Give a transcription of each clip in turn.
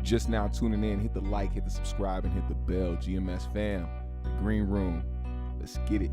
just now tuning in, hit the like, hit the subscribe, and hit the bell. GMS fam, the green room. Let's get it.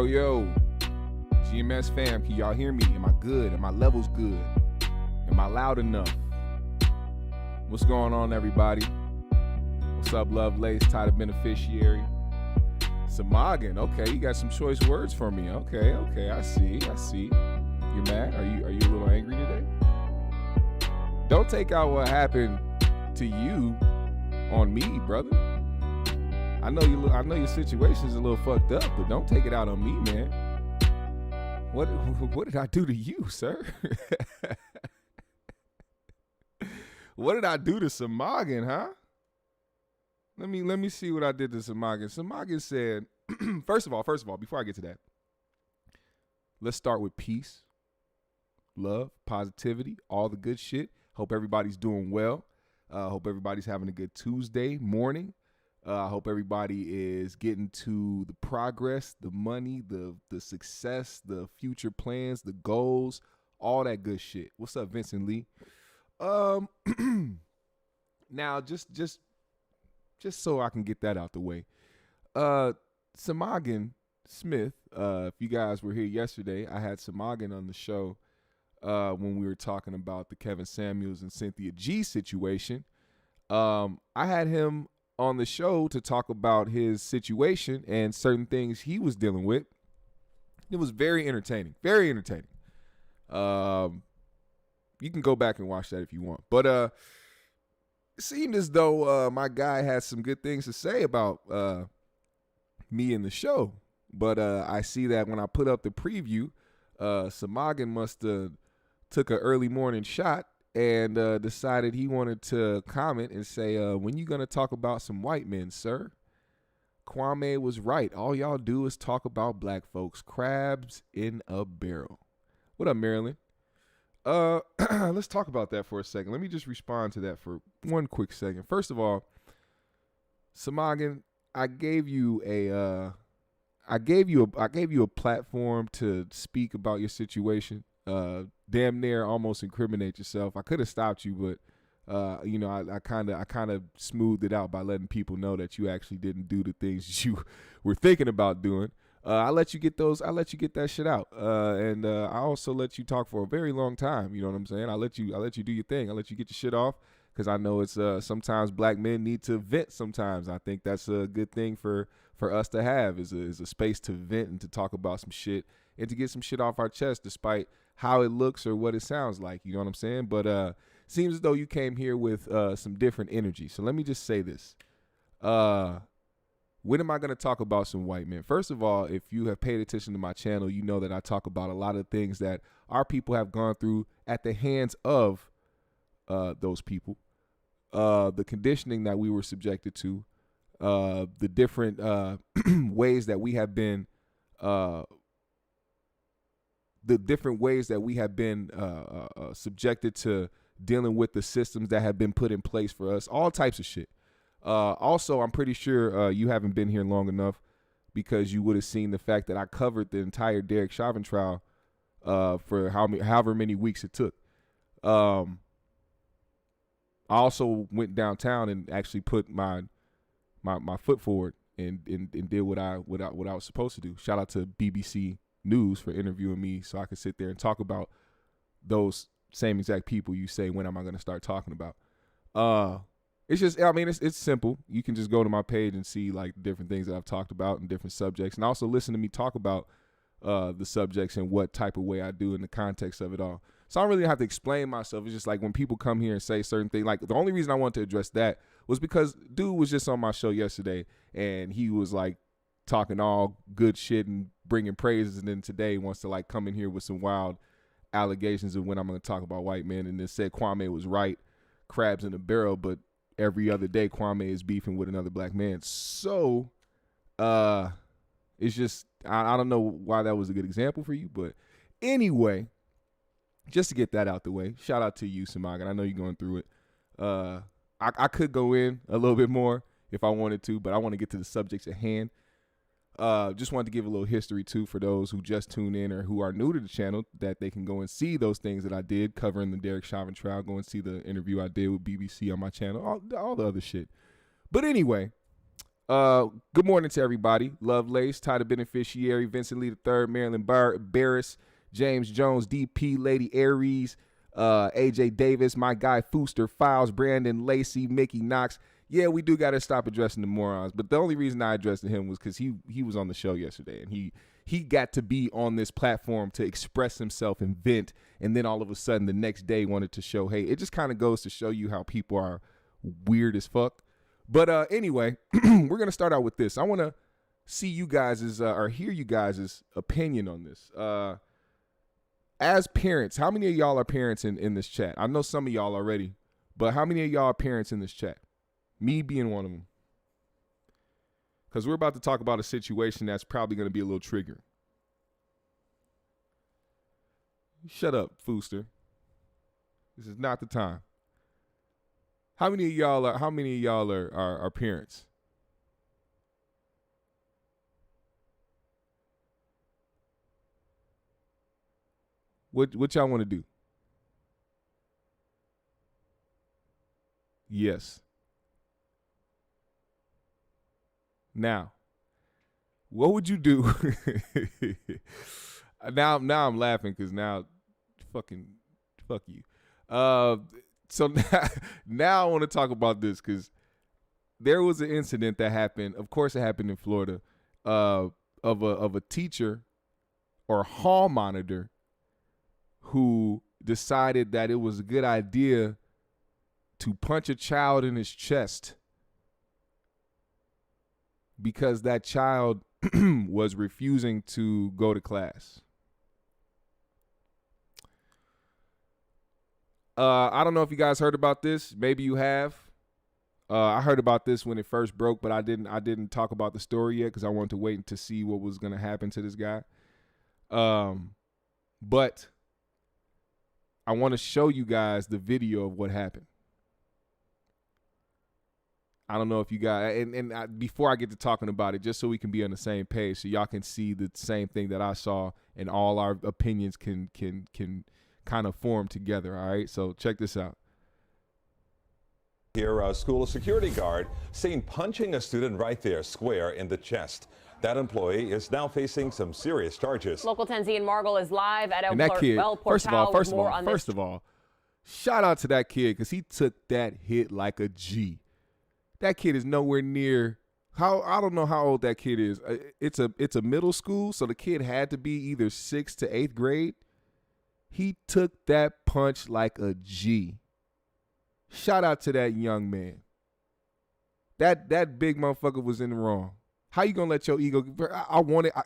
Yo, GMS fam, can y'all hear me? Am I good? Am my levels good? Am I loud enough? What's going on, everybody? What's up, Lovelace, title beneficiary? Samagan, okay, you got some choice words for me. Okay, I see. You mad? Are you a little angry today? Don't take out what happened to you on me, brother. I know your situation's a little fucked up, but don't take it out on me, man. What did I do to you, sir? What did I do to Samagan, huh? Let me see what I did to Samagan. Samagan said, first of all, before I get to that, let's start with peace, love, positivity, all the good shit. Hope everybody's doing well. Hope everybody's having a good Tuesday morning. I hope everybody is getting to the progress, the money, the success, the future plans, the goals, all that good shit. What's up, Vincent Lee? Now, just so I can get that out the way, Samagan Smith, if you guys were here yesterday, I had Samagan on the show when we were talking about the Kevin Samuels and Cynthia G situation. I had him on the show to talk about his situation and certain things he was dealing with. It was very entertaining. Very entertaining. You can go back and watch that if you want. But it seemed as though my guy had some good things to say about me in the show. But I see that when I put up the preview, Samagan must have took an early morning shot and decided he wanted to comment and say, when you going to talk about some white men, sir? Kwame was right. All y'all do is talk about black folks. Crabs in a barrel. What up, Marilyn? Let's talk about that for a second. Let me just respond to that for one quick second. First of all, Samagan, I gave you a platform to speak about your situation. Damn near almost incriminate yourself. I could have stopped you, but I kind of smoothed it out by letting people know that you actually didn't do the things you were thinking about doing. I let you get that shit out, and I also let you talk for a very long time. You know what I'm saying? I let you do your thing. I let you get your shit off because I know it's sometimes black men need to vent. Sometimes I think that's a good thing for us to have is a space to vent and to talk about some shit and to get some shit off our chest, despite how it looks or what it sounds like. You know what I'm saying? But seems as though you came here with some different energy. So let me just say this. When am I going to talk about some white men? First of all, if you have paid attention to my channel, you know that I talk about a lot of things that our people have gone through at the hands of those people. The conditioning that we were subjected to, the different ways that we have been subjected to dealing with the systems that have been put in place for us, all types of shit. Also, I'm pretty sure you haven't been here long enough because you would have seen the fact that I covered the entire Derek Chauvin trial for however many weeks it took. I also went downtown and actually put my foot forward and did what I was supposed to do. Shout out to BBC News for interviewing me so I could sit there and talk about those same exact people you say, when am I going to start talking about? It's just, I mean, it's simple. You can just go to my page and see like different things that I've talked about and different subjects, and also listen to me talk about the subjects and what type of way I do in the context of it all. So I don't really have to explain myself. It's just like when people come here and say certain things, like the only reason I wanted to address that was because dude was just on my show yesterday and he was like talking all good shit and bringing praises, and then today wants to like come in here with some wild allegations of when I'm going to talk about white men, and then said Kwame was right, crabs in a barrel, but every other day Kwame is beefing with another black man. So it's just, I don't know why that was a good example for you, but anyway, just to get that out the way, shout out to you, Samagan. I know you're going through it. I could go in a little bit more if I wanted to, but I want to get to the subjects at hand. Just wanted to give a little history too for those who just tune in or who are new to the channel, that they can go and see those things that I did covering the Derek Chauvin trial. Go and see the interview I did with BBC on my channel, all the other shit. But anyway, good morning to everybody. Lovelace, Ty the Beneficiary, Vincent Lee III, Marilyn Barris, James Jones, DP, Lady Aries, AJ Davis, my guy Fooster, Files, Brandon Lacey, Mickey Knox. Yeah, we do got to stop addressing the morons, but the only reason I addressed him was because he was on the show yesterday, and he got to be on this platform to express himself and vent, and then all of a sudden the next day wanted to show, hey, it just kind of goes to show you how people are weird as fuck. But anyway, we're going to start out with this. I want to see you guys' or hear you guys' opinion on this. As parents, how many of y'all are parents in this chat? I know some of y'all already, but how many of y'all are parents in this chat? Me being one of them. Because we're about to talk about a situation that's probably going to be a little triggering. Shut up, Fooster. This is not the time. How many of y'all are parents? What y'all want to do? Yes. Now, what would you do? now I'm laughing because now, fuck you. So now I want to talk about this because there was an incident that happened. Of course, it happened in Florida, of a teacher or hall monitor who decided that it was a good idea to punch a child in his chest because that child was refusing to go to class. I don't know if you guys heard about this. Maybe you have. I heard about this when it first broke, but I didn't talk about the story yet because I wanted to wait to see what was going to happen to this guy. But I want to show you guys the video of what happened. I don't know if you guys, and before I get to talking about it, just so we can be on the same page, so y'all can see the same thing that I saw, and all our opinions can kind of form together. All right, so check this out. Here, a school security guard seen punching a student right there, square in the chest. That employee is now facing some serious charges. Local 10's Ian Margle is live at El And that kid, first of all, shout out to that kid because he took that hit like a G. That kid is nowhere near I don't know how old that kid is. It's a middle school, so the kid had to be either 6th to 8th grade. He took that punch like a G. Shout out to that young man. That big motherfucker was in the wrong. How you gonna let your ego?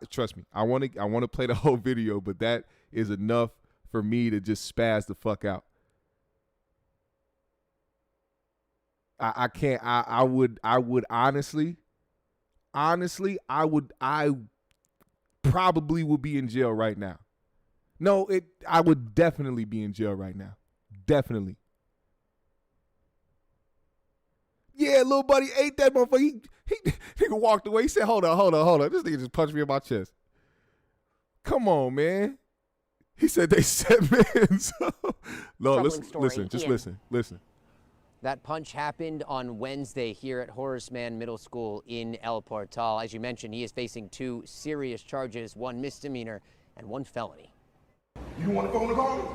Trust me. I want to play the whole video, but that is enough for me to just spaz the fuck out. I can't. I would honestly, I probably would be in jail right now. No, I would definitely be in jail right now. Definitely. Yeah, little buddy ate that motherfucker. He walked away. He said, hold on. This nigga just punched me in my chest. Come on, man. He said they set men. No, listen. That punch happened on Wednesday here at Horace Mann Middle School in El Portal. As you mentioned, he is facing 2 serious charges, 1 misdemeanor and 1 felony. You want to go in the car?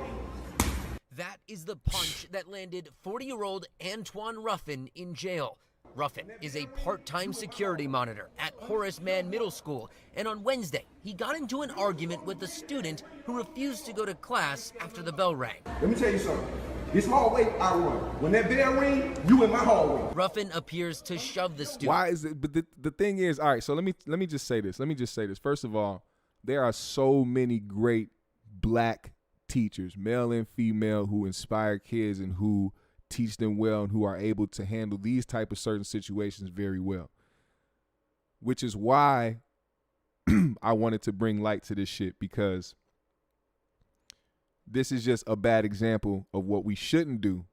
That is the punch that landed 40-year-old Antoine Ruffin in jail. Ruffin is a part-time security monitor at Horace Mann Middle School, and on Wednesday, he got into an argument with a student who refused to go to class after the bell rang. Let me tell you something. This hallway, I run. When that bell ring, you in my hallway. Ruffin appears to shove the student. Why is it? But the thing is, all right, so let me just say this. First of all, there are so many great black teachers, male and female, who inspire kids and who teach them well and who are able to handle these type of certain situations very well. Which is why I wanted to bring light to this shit, because this is just a bad example of what we shouldn't do.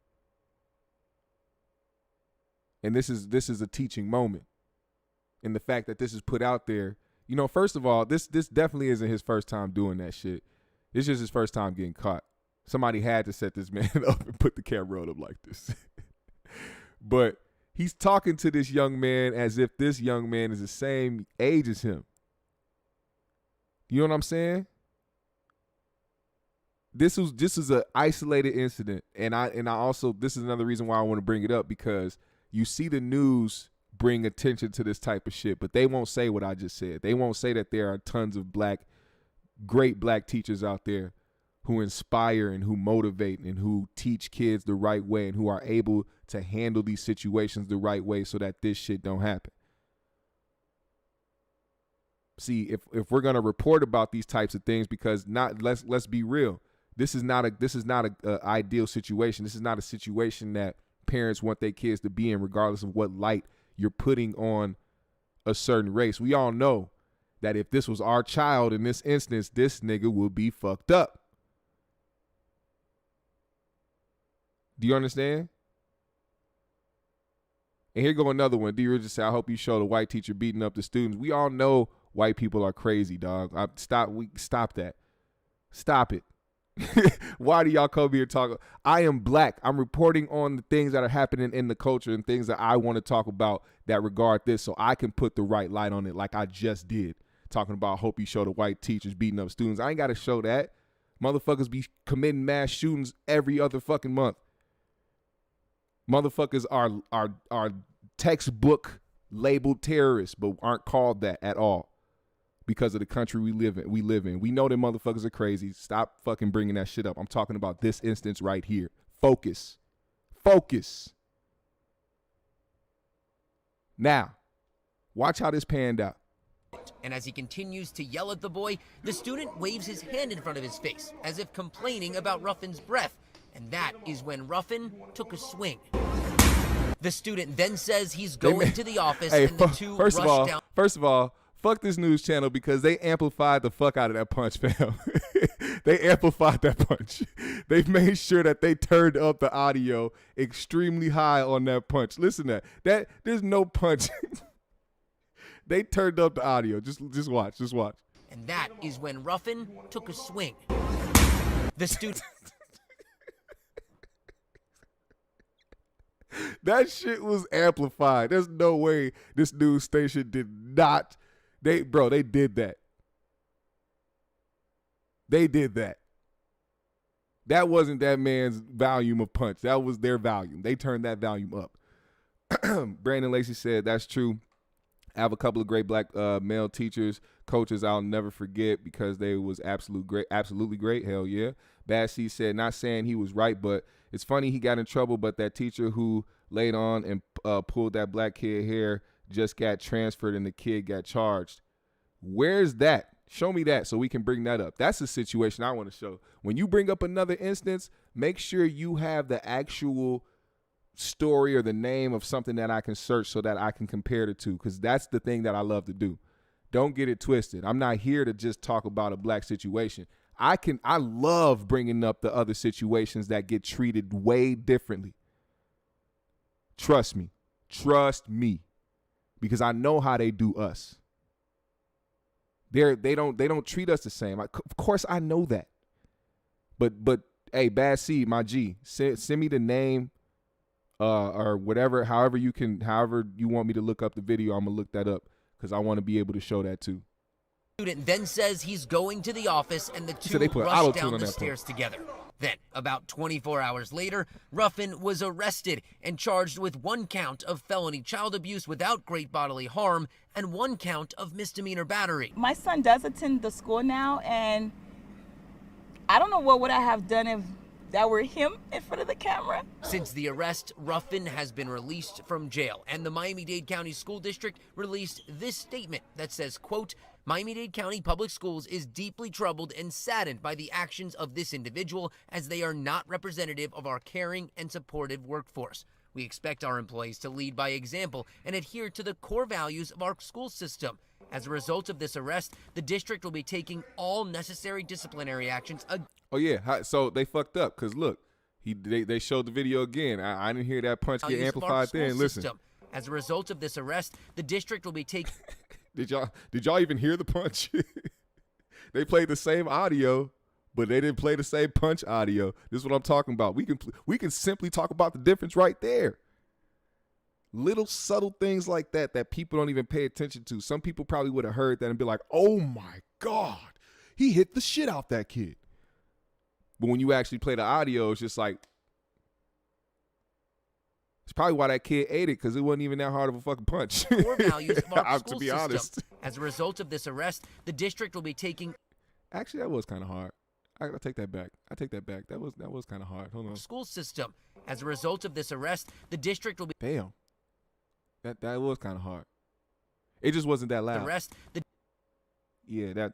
And this is a teaching moment. And the fact that this is put out there, you know, first of all, this definitely isn't his first time doing that shit. It's just his first time getting caught. Somebody had to set this man up and put the camera on him like this. But he's talking to this young man as if this young man is the same age as him. You know what I'm saying? This is an isolated incident, and I also, this is another reason why I want to bring it up, because you see the news bring attention to this type of shit, but they won't say what I just said. They won't say that there are tons of great black teachers out there who inspire and who motivate and who teach kids the right way and who are able to handle these situations the right way so that this shit don't happen. See, if we're gonna report about these types of things, because let's be real, this is not a ideal situation. This is not a situation that parents want their kids to be in, regardless of what light you're putting on a certain race. We all know that if this was our child in this instance, this nigga would be fucked up. Do you understand? And here go another one. D. Richards said, I hope you show the white teacher beating up the students. We all know white people are crazy, dog. Stop that. Stop it. Why do y'all come here talking? I am black. I'm reporting on the things that are happening in the culture and things that I want to talk about that regard this, so I can put the right light on it, like I just did. Talking about, hope you show the white teachers beating up students. I ain't got to show that. Motherfuckers be committing mass shootings every other fucking month. Motherfuckers are textbook labeled terrorists, but aren't called that at all because of the country we live in. We know that motherfuckers are crazy. Stop fucking bringing that shit up. I'm talking about this instance right here. Focus. Now, watch how this panned out. And as he continues to yell at the boy, the student waves his hand in front of his face, as if complaining about Ruffin's breath. And that is when Ruffin took a swing. The student then says he's going to the office, and the two rush down. First of all, fuck this news channel, because they amplified the fuck out of that punch, fam. They amplified that punch. They made sure that they turned up the audio extremely high on that punch. Listen to that. There's no punch. They turned up the audio. Just watch. And that is when Ruffin took a swing. The student. That shit was amplified. There's no way this news station did not. They did that. They did that. That wasn't that man's volume of punch. That was their volume. They turned that volume up. Brandon Lacey said, that's true. I have a couple of great black male teachers, coaches I'll never forget because they was absolutely great. Hell yeah. Bad C said, not saying he was right, but it's funny he got in trouble, but that teacher who laid on and pulled that black kid hair just got transferred and the kid got charged. Where's that? Show me that so we can bring that up. That's the situation I want to show. When you bring up another instance, make sure you have the actual story or the name of something that I can search so that I can compare the two, because that's the thing that I love to do. Don't get it twisted. I'm not here to just talk about a black situation. I love bringing up the other situations that get treated way differently. Trust me, because I know how they do us. They don't treat us the same. Of course, I know that. But hey, Bad C, my G, send me the name or whatever, however you want me to look up the video. I'm gonna look that up because I want to be able to show that too. Student then says he's going to the office and the two they put rush auto-tune down on the that stairs together. Then, about 24 hours later, Ruffin was arrested and charged with 1 count of felony child abuse without great bodily harm and 1 count of misdemeanor battery. My son does attend the school now, and I don't know what would I have done if that were him in front of the camera. Since the arrest, Ruffin has been released from jail, and the Miami-Dade County School District released this statement that says, quote, Miami-Dade County Public Schools is deeply troubled and saddened by the actions of this individual as they are not representative of our caring and supportive workforce. We expect our employees to lead by example and adhere to the core values of our school system. As a result of this arrest, the district will be taking all necessary disciplinary actions. Oh yeah, so they fucked up because look, they showed the video again. I didn't hear that punch get amplified then. Listen. As a result of this arrest, the district will be taking. Did y'all even hear the punch? They played the same audio, but they didn't play the same punch audio. This is what I'm talking about. We can simply talk about the difference right there. Little subtle things like that people don't even pay attention to. Some people probably would have heard that and be like, oh my God, he hit the shit out that kid. But when you actually play the audio, it's just like, it's probably why that kid ate it, because it wasn't even that hard of a fucking punch. Core values of our school to be system. honest. As a result of this arrest, the district will be taking. Actually, that was kind of hard. I take that back. That was kind of hard. Hold on. School system. As a result of this arrest, the district will be. Damn. That was kind of hard. It just wasn't that loud. Yeah,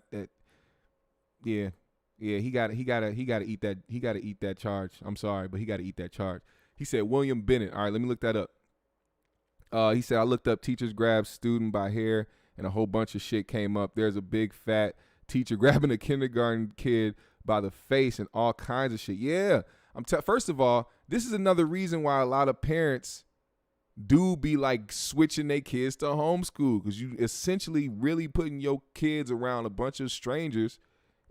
yeah. He got to eat that charge. I'm sorry, but he got to eat that charge. He said William Bennett. All right, let me look that up. He said, I looked up teachers grab student by hair and a whole bunch of shit came up. There's a big fat teacher grabbing a kindergarten kid by the face and all kinds of shit. Yeah. First of all, this is another reason why a lot of parents do be like switching their kids to homeschool, because you essentially really putting your kids around a bunch of strangers.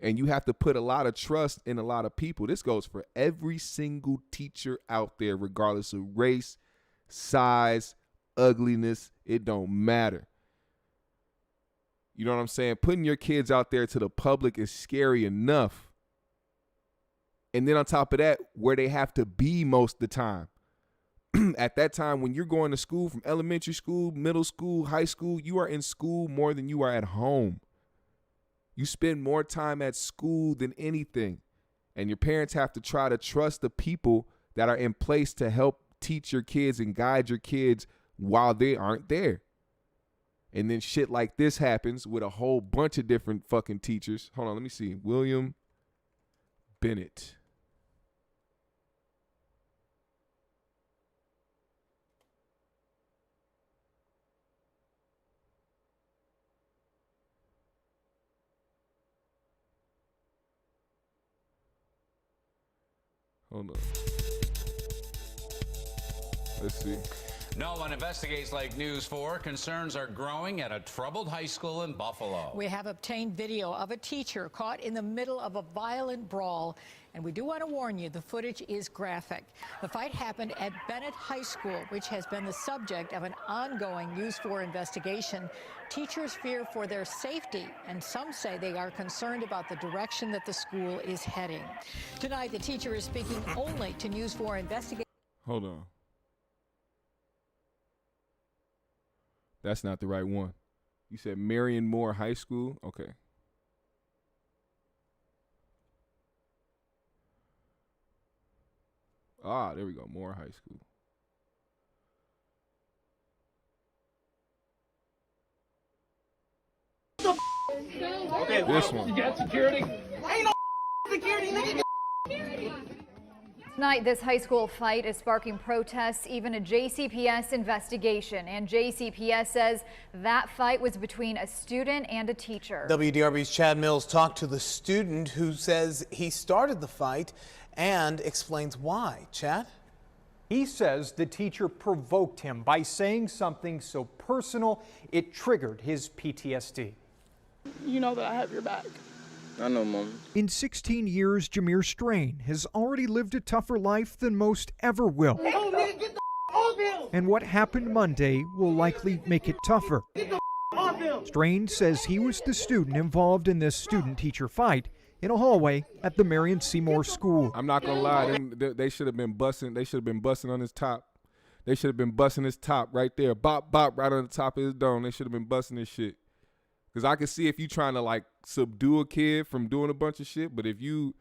And you have to put a lot of trust in a lot of people. This goes for every single teacher out there, regardless of race, size, ugliness. It don't matter. You know what I'm saying? Putting your kids out there to the public is scary enough. And then on top of that, where they have to be most of the time. At that time, when you're going to school, from elementary school, middle school, high school, you are in school more than you are at home. You spend more time at school than anything. And your parents have to try to trust the people that are in place to help teach your kids and guide your kids while they aren't there. And then shit like this happens with a whole bunch of different fucking teachers. Hold on, let me see. William Bennett. Hold on. Let's see. No one investigates like News 4. Concerns are growing at a troubled high school in Buffalo. We have obtained video of a teacher caught in the middle of a violent brawl. And we do want to warn you, the footage is graphic. The fight happened at Bennett High School, which has been the subject of an ongoing News 4 investigation. Teachers fear for their safety, and some say they are concerned about the direction that the school is heading. Tonight, the teacher is speaking only to News 4 investigators. Hold on. That's not the right one. You said Marion Moore High School? Okay. Ah, there we go. Moore High School. Okay, this one. You got security? Ain't no security, nigga. Tonight, this high school fight is sparking protests, even a JCPS investigation. And JCPS says that fight was between a student and a teacher. WDRB's Chad Mills talked to the student who says he started the fight and explains why. Chad? He says the teacher provoked him by saying something so personal it triggered his PTSD. You know that I have your back. I know, Mom. In 16 years, Jameer Strain has already lived a tougher life than most ever will. Oh, nigga, get the off him! And what happened Monday will likely make it tougher. Get the off him! Strain says he was the student involved in this student-teacher fight in a hallway at the Marion Seymour School. I'm not gonna lie, they should have been busting. They should have been busting on his top. They should have been busting his top right there, bop bop, right on the top of his dome. They should have been busting this shit. Cause I can see if you trying to like subdue a kid from doing a bunch of shit, but if you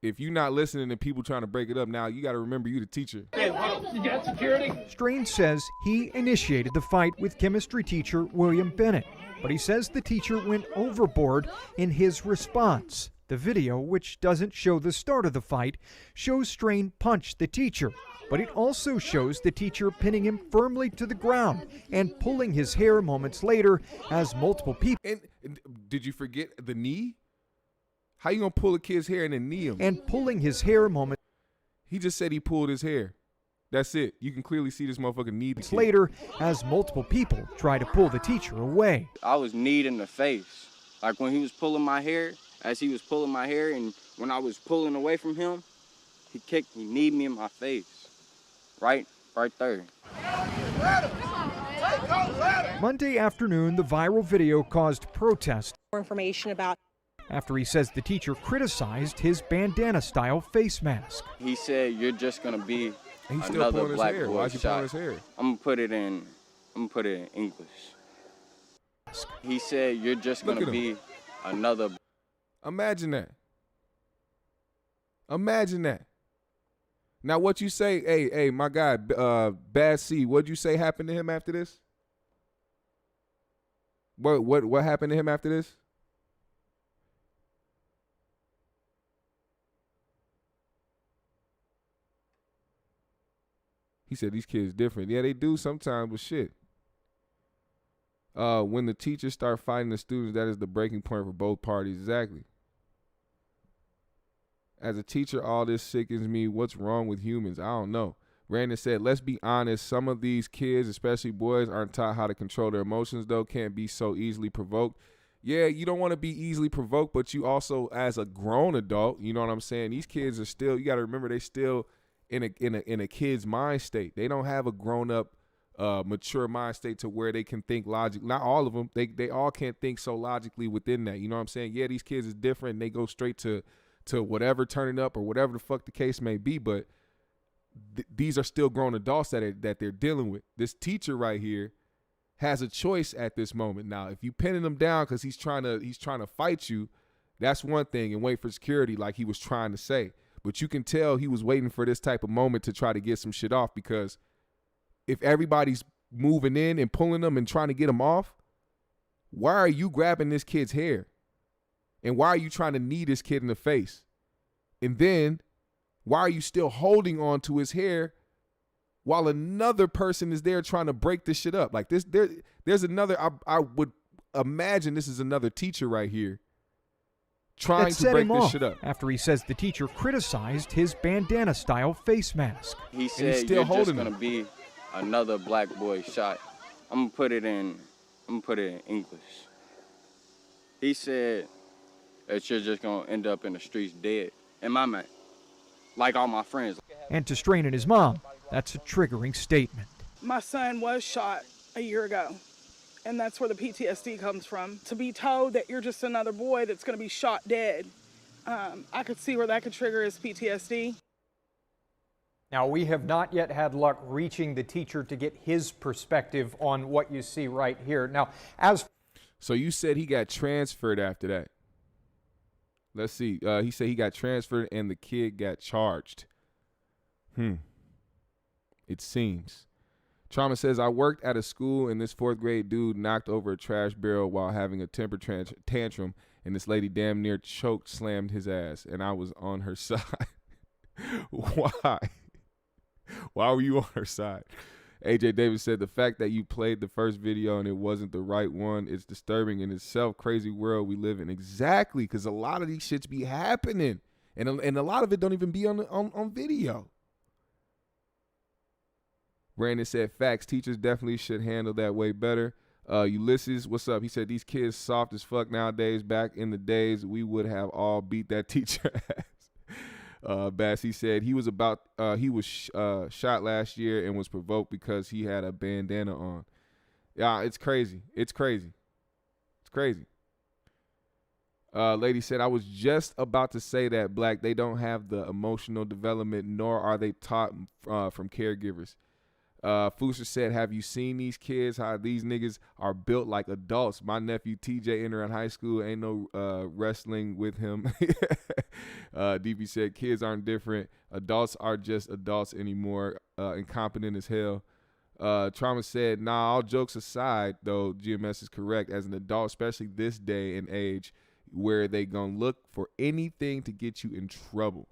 not listening to people trying to break it up, now you got to remember you the teacher. Hey, you got security? Strain says he initiated the fight with chemistry teacher William Bennett, but he says the teacher went overboard in his response. The video, which doesn't show the start of the fight, shows Strain punch the teacher, but it also shows the teacher pinning him firmly to the ground and pulling his hair moments later as multiple people. And did you forget the knee? How you gonna pull a kid's hair and then knee him? And pulling his hair moments. He just said he pulled his hair. That's it. You can clearly see this motherfucker knee the kid. Later, as multiple people try to pull the teacher away. I was kneed in the face. Like when he was pulling my hair, as he was pulling my hair, and when I was pulling away from him, he kneed me in my face. Right there. Monday afternoon, the viral video caused protest. More information about after he says the teacher criticized his bandana-style face mask. He said, "You're just gonna be He's another black boy boy Why is he pulling his hair? I'm gonna put it in English. He said, "You're just gonna be another." Imagine that. Imagine that. Now, what you say? Hey, my guy, Bad C. What'd you say happened to him after this? What happened to him after this? He said these kids different. Yeah, they do sometimes, but shit. When the teachers start fighting the students, that is the breaking point for both parties. Exactly. As a teacher, all this sickens me. What's wrong with humans? I don't know. Brandon said, let's be honest. Some of these kids, especially boys, aren't taught how to control their emotions, though. Can't be so easily provoked. Yeah, you don't want to be easily provoked, but you also, as a grown adult, you know what I'm saying? These kids are still, you got to remember, they still in a kid's mind state. They don't have a grown-up, mature mind state to where they can think logic. Not all of them. They all can't think so logically within that. You know what I'm saying? Yeah, these kids is different. And they go straight to whatever turning up or whatever the fuck the case may be, but these are still grown adults that they're dealing with. This teacher right here has a choice at this moment. Now, if you pinning him down because he's trying to fight you, that's one thing, and wait for security like he was trying to say. But you can tell he was waiting for this type of moment to try to get some shit off, because if everybody's moving in and pulling them and trying to get them off, why are you grabbing this kid's hair? And why are you trying to knee this kid in the face? And then why are you still holding on to his hair while another person is there trying to break this shit up? Like this, there's another, I would imagine this is another teacher right here trying to break this shit up. After he says the teacher criticized his bandana-style face mask. He said, "You're just gonna be another black boy shot. I'm gonna put it in English. He said that you're just gonna end up in the streets dead. And my man, like all my friends. And to Strain and his mom, that's a triggering statement. My son was shot a year ago, and that's where the PTSD comes from. To be told that you're just another boy that's going to be shot dead, I could see where that could trigger his PTSD. Now, we have not yet had luck reaching the teacher to get his perspective on what you see right here. Now, So you said he got transferred after that. Let's see. He said he got transferred and the kid got charged. It seems. Trauma says, I worked at a school and this 4th grade dude knocked over a trash barrel while having a temper tantrum, and this lady damn near choked slammed his ass, and I was on her side. Why? Why were you on her side? AJ Davis said, the fact that you played the first video and it wasn't the right one, it's disturbing in itself. Crazy world we live in. Exactly, because a lot of these shits be happening, and a lot of it don't even be on video. Brandon said, facts, teachers definitely should handle that way better. Ulysses, what's up? He said, these kids soft as fuck nowadays. Back in the days, we would have all beat that teacher ass. Bassy said he was shot last year and was provoked because he had a bandana on. Yeah, it's crazy. It's crazy. It's crazy. Lady said, I was just about to say that, Black, they don't have the emotional development, nor are they taught from caregivers. Fooster said, have you seen these kids, how these niggas are built like adults? My nephew TJ entering high school, ain't no wrestling with him. DP said, kids aren't different. Adults are just adults anymore, incompetent as hell. Trauma said, nah, all jokes aside, though, GMS is correct. As an adult, especially this day and age, where they gonna look for anything to get you in trouble.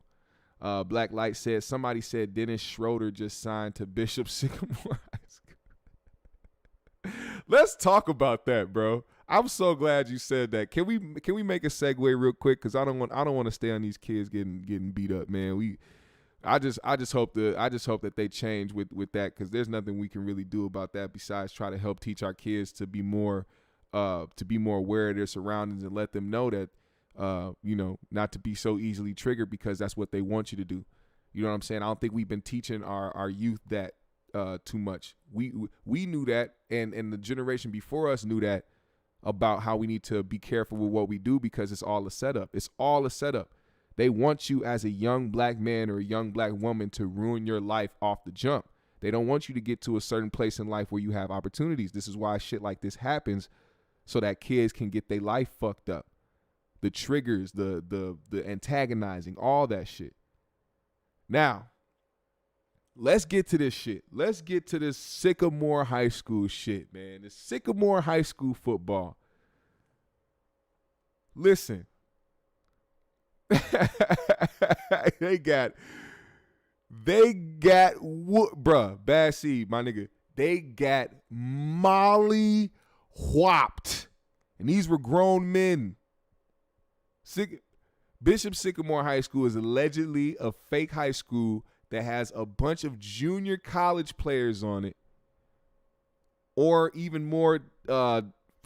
Black Light said, somebody said Dennis Schroeder just signed to Bishop Sycamore High School. Let's talk about that, bro. I'm so glad you said that. Can we make a segue real quick? Because I don't want to stay on these kids getting beat up, man. I just hope that they change with that, because there's nothing we can really do about that besides try to help teach our kids to be more aware of their surroundings and let them know that not to be so easily triggered, because that's what they want you to do. You know what I'm saying? I don't think we've been teaching our youth that too much. We knew that, and the generation before us knew that, about how we need to be careful with what we do, because it's all a setup. It's all a setup. They want you as a young black man or a young black woman to ruin your life off the jump. They don't want you to get to a certain place in life where you have opportunities. This is why shit like this happens, so that kids can get their life fucked up. The triggers, the antagonizing, all that shit. Now, let's get to this shit. Let's get to this Sycamore High School shit, man. The Sycamore High School football. Listen. They got bruh, bad seed, my nigga. They got molly whopped. And these were grown men. Bishop Sycamore High School is allegedly a fake high school that has a bunch of junior college players on it, or even more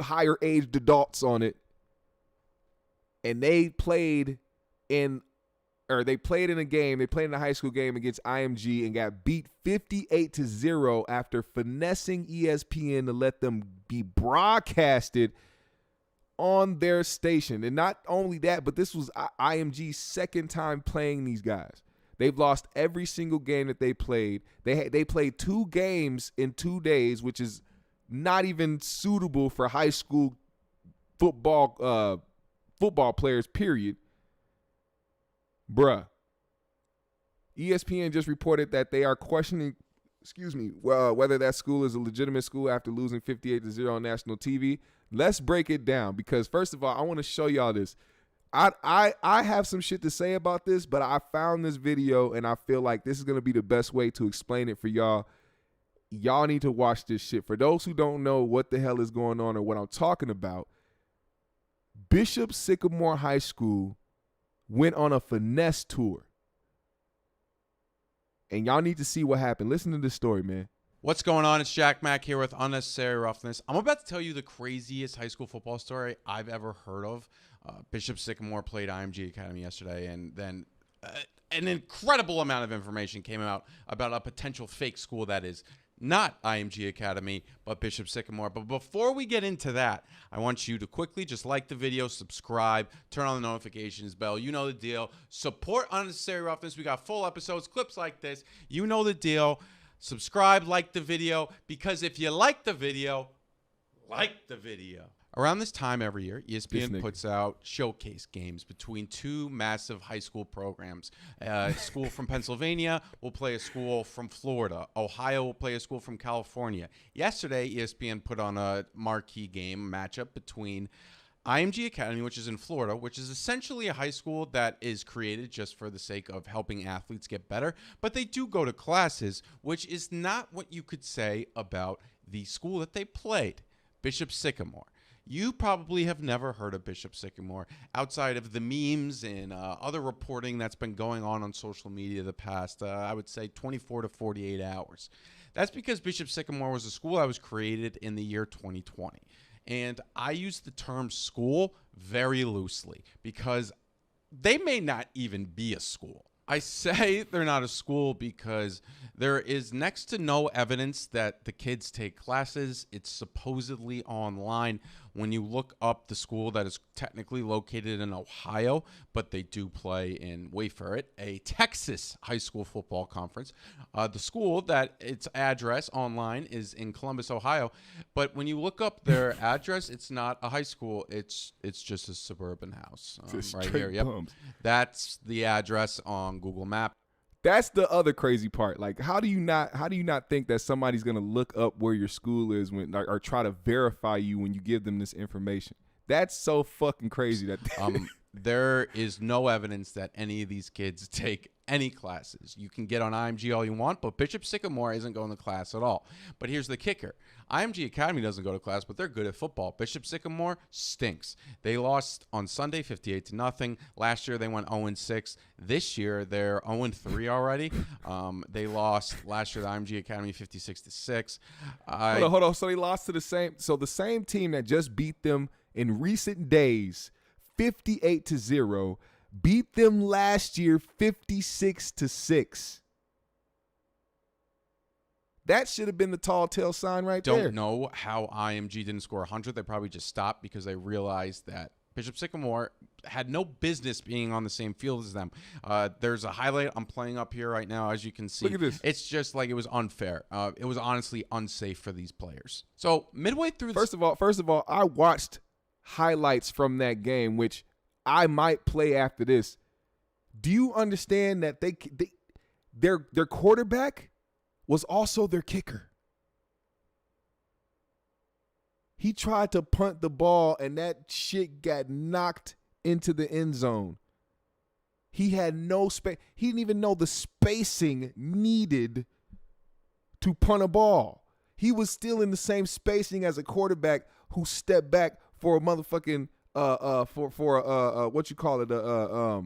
higher aged adults on it. And they played in a game. They played in a high school game against IMG and got beat 58-0 after finessing ESPN to let them be broadcasted on their station. And not only that, but this was IMG's second time playing these guys. They've lost every single game that they played. They played 2 games in 2 days, which is not even suitable for high school football players, period. Bruh. ESPN just reported that they are questioning, whether that school is a legitimate school after losing 58-0 on national TV. Let's break it down, because first of all, I want to show y'all this. I have some shit to say about this, but I found this video and I feel like this is going to be the best way to explain it for y'all. Y'all need to watch this shit. For those who don't know what the hell is going on or what I'm talking about, Bishop Sycamore High School went on a finesse tour. And y'all need to see what happened. Listen to this story, man. What's going on? It's Jack Mack here with Unnecessary Roughness. I'm about to tell you the craziest high school football story I've ever heard of. Bishop Sycamore played IMG Academy yesterday, and then an incredible amount of information came out about a potential fake school that is not IMG Academy, but Bishop Sycamore. But before we get into that, I want you to quickly just like the video, subscribe, turn on the notifications bell. You know the deal. Support Unnecessary Roughness. We got full episodes, clips like this. You know the deal. Subscribe, like the video, because if you like the video, like the video. Around this time every year, ESPN puts out showcase games between two massive high school programs. A school from Pennsylvania will play a school from Florida. Ohio will play a school from California. Yesterday, ESPN put on a marquee game matchup between IMG Academy, which is in Florida, which is essentially a high school that is created just for the sake of helping athletes get better, but they do go to classes, which is not what you could say about the school that they played, Bishop Sycamore. You probably have never heard of Bishop Sycamore outside of the memes and other reporting that's been going on social media the past, I would say, 24 to 48 hours. That's because Bishop Sycamore was a school that was created in the year 2020. And I use the term school very loosely because they may not even be a school. I say they're not a school because there is next to no evidence that the kids take classes. It's supposedly online. When you look up the school that is technically located in Ohio, but they do play in, wait for it, a Texas high school football conference. The school that its address online is in Columbus, Ohio. But when you look up their address, it's not a high school. It's just a suburban house right here. Yep. That's the address on Google Maps. That's the other crazy part. Like, how do you not think that somebody's gonna look up where your school is when, or try to verify you when you give them this information? That's so fucking crazy. That there is no evidence that any of these kids take any classes. You can get on IMG all you want, but Bishop Sycamore isn't going to class at all. But here's the kicker. IMG Academy doesn't go to class, but they're good at football. Bishop Sycamore stinks. They lost on Sunday 58-0. Last year they went 0-6. This year they're 0-3 already. They lost last year to IMG Academy 56-6. Hold on. So they lost to the same team that just beat them in recent days, 58-0. Beat them last year 56-6. That should have been the tall tale sign right there. Don't know how IMG didn't score 100. They probably just stopped because they realized that Bishop Sycamore had no business being on the same field as them. There's a highlight I'm playing up here right now, as you can see. Look at this. It's just like it was unfair. It was honestly unsafe for these players. So midway through First of all, I watched highlights from that game, which I might play after this. Do you understand that their quarterback was also their kicker? He tried to punt the ball, and that shit got knocked into the end zone. He had no space. He didn't even know the spacing needed to punt a ball. He was still in the same spacing as a quarterback who stepped back for a motherfucking what you call it, a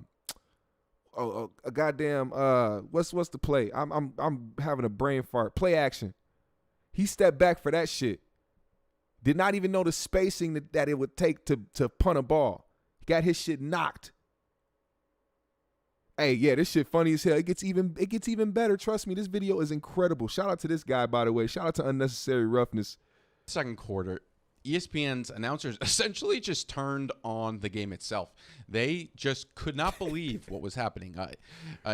goddamn what's the play? I'm having a brain fart. Play action. He stepped back for that shit. Did not even know the spacing that it would take to punt a ball. Got his shit knocked. Hey, yeah, this shit funny as hell. It gets even better. Trust me, this video is incredible. Shout out to this guy, by the way. Shout out to Unnecessary Roughness. Second quarter, ESPN's announcers essentially just turned on the game itself. They just could not believe what was happening.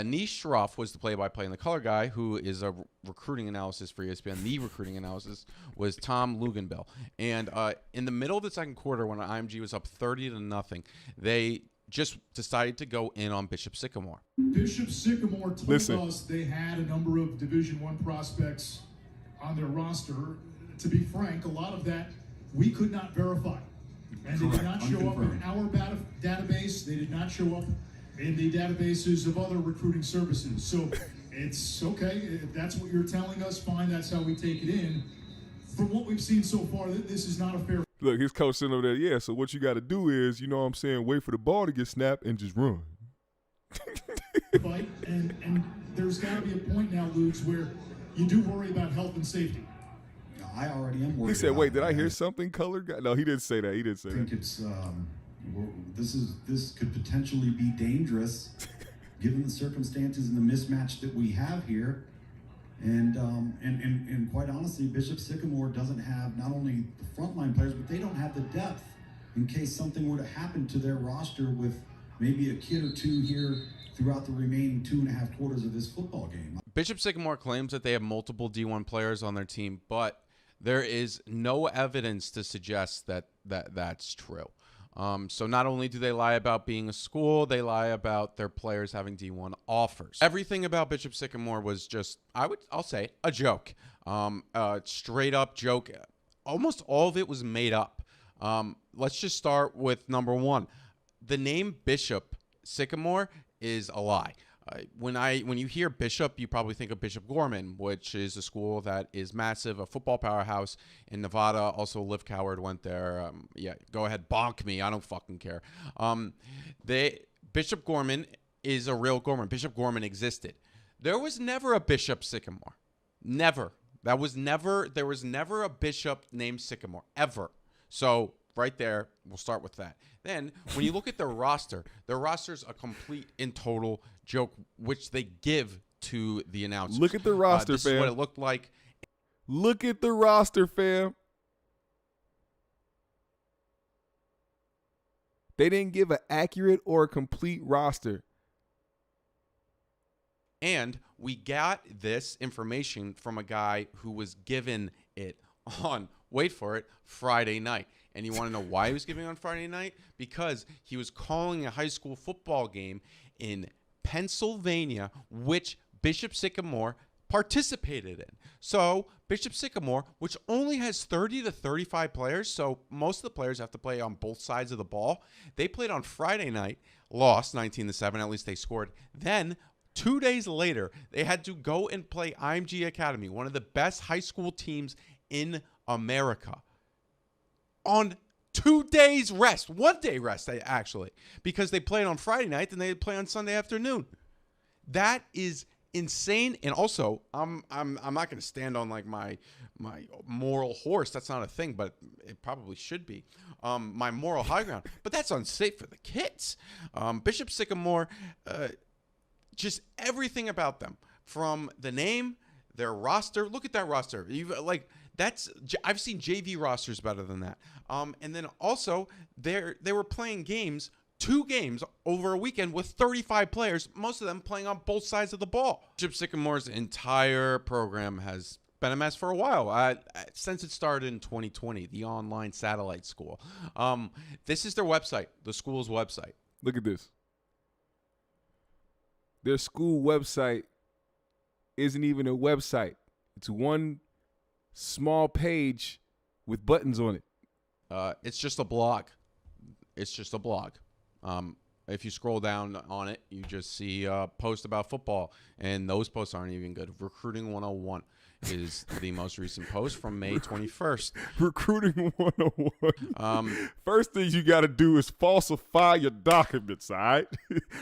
Nish Shroff was the play-by-play, and the color guy, who is a recruiting analysis for ESPN, the recruiting analysis, was Tom Luganbill. And in the middle of the second quarter, when IMG was up 30-0, they just decided to go in on Bishop Sycamore. Bishop Sycamore told us they had a number of Division I prospects on their roster. To be frank, a lot of that we could not verify. And they did not show up in our database. They did not show up in the databases of other recruiting services. So it's okay. If that's what you're telling us, fine. That's how we take it in. From what we've seen so far, this is not a fair. Look, his coach sitting over there, yeah, so what you got to do is, you know what I'm saying, wait for the ball to get snapped and just run. Fight. And there's got to be a point now, Luke, where you do worry about health and safety. I already am worried. He said, about "Wait, did I it. hear something colored guy?" No, he didn't say that. He didn't say I think that. it's this could potentially be dangerous, given the circumstances and the mismatch that we have here. And quite honestly, Bishop Sycamore doesn't have not only the frontline players, but they don't have the depth in case something were to happen to their roster with maybe a kid or two here throughout the remaining 2.5 quarters of this football game. Bishop Sycamore claims that they have multiple D1 players on their team, but there is no evidence to suggest that that's true. So not only do they lie about being a school, they lie about their players having D1 offers. Everything about Bishop Sycamore was just, I'll say, a joke. Straight up joke. Almost all of it was made up. Let's just start with number one. The name Bishop Sycamore is a lie. When you hear Bishop, you probably think of Bishop Gorman, which is a school that is massive, a football powerhouse in Nevada. Also, Liv Coward went there. Yeah, go ahead, bonk me. I don't fucking care. Bishop Gorman is a real Gorman. Bishop Gorman existed. There was never a Bishop Sycamore. Never. There was never a bishop named Sycamore, ever. So right there, we'll start with that. Then, when you look at their roster's a complete and total joke, which they give to the announcers. Look at the roster, this fam. is what it looked like. Look at the roster, fam. They didn't give an accurate or a complete roster. And we got this information from a guy who was given it on, wait for it, Friday night. And you want to know why he was giving it on Friday night? Because he was calling a high school football game in Pennsylvania, which Bishop Sycamore participated in. So Bishop Sycamore, which only has 30 to 35 players, so most of the players have to play on both sides of the ball. They played on Friday night, lost 19-7, at least they scored. Then 2 days later, they had to go and play IMG Academy, one of the best high school teams in America, on 2 days rest, 1 day rest, actually, because they played on Friday night and they play on Sunday afternoon. That is insane. And also, I'm not going to stand on like my moral horse. That's not a thing, but it probably should be. My moral high ground. But that's unsafe for the kids. Bishop Sycamore, just everything about them, from the name, their roster. Look at that roster. I've seen JV rosters better than that. And then also they were playing games, 2 games over a weekend with 35 players, most of them playing on both sides of the ball. Bishop Sycamore's entire program has been a mess for a while, since it started in 2020, the online satellite school. This is their website, the school's website. Look at this. Their school website isn't even a website. It's one small page with buttons on it. It's just a blog. It's just a blog. If you scroll down on it, you just see a post about football, and those posts aren't even good. Recruiting 101 is the most recent post from May 21st. Recruiting 101. First thing you got to do is falsify your documents, all right?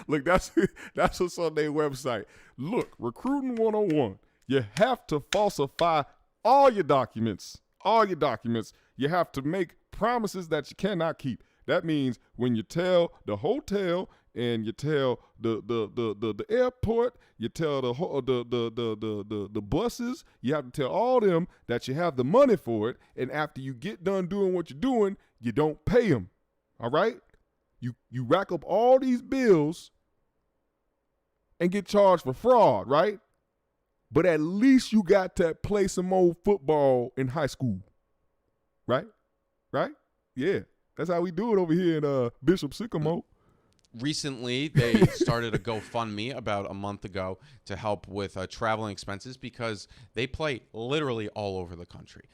Look, that's what's on their website. Look, Recruiting 101. You have to falsify all your documents. All your documents. You have to make promises that you cannot keep. That means when you tell the hotel and you tell the airport, you tell the buses, you have to tell all them that you have the money for it. And after you get done doing what you're doing, you don't pay them. All right? You rack up all these bills and get charged for fraud, right? But at least you got to play some old football in high school. Right? Right? Yeah. That's how we do it over here in Bishop Sycamore. Recently, they started a GoFundMe about a month ago to help with traveling expenses because they play literally all over the country.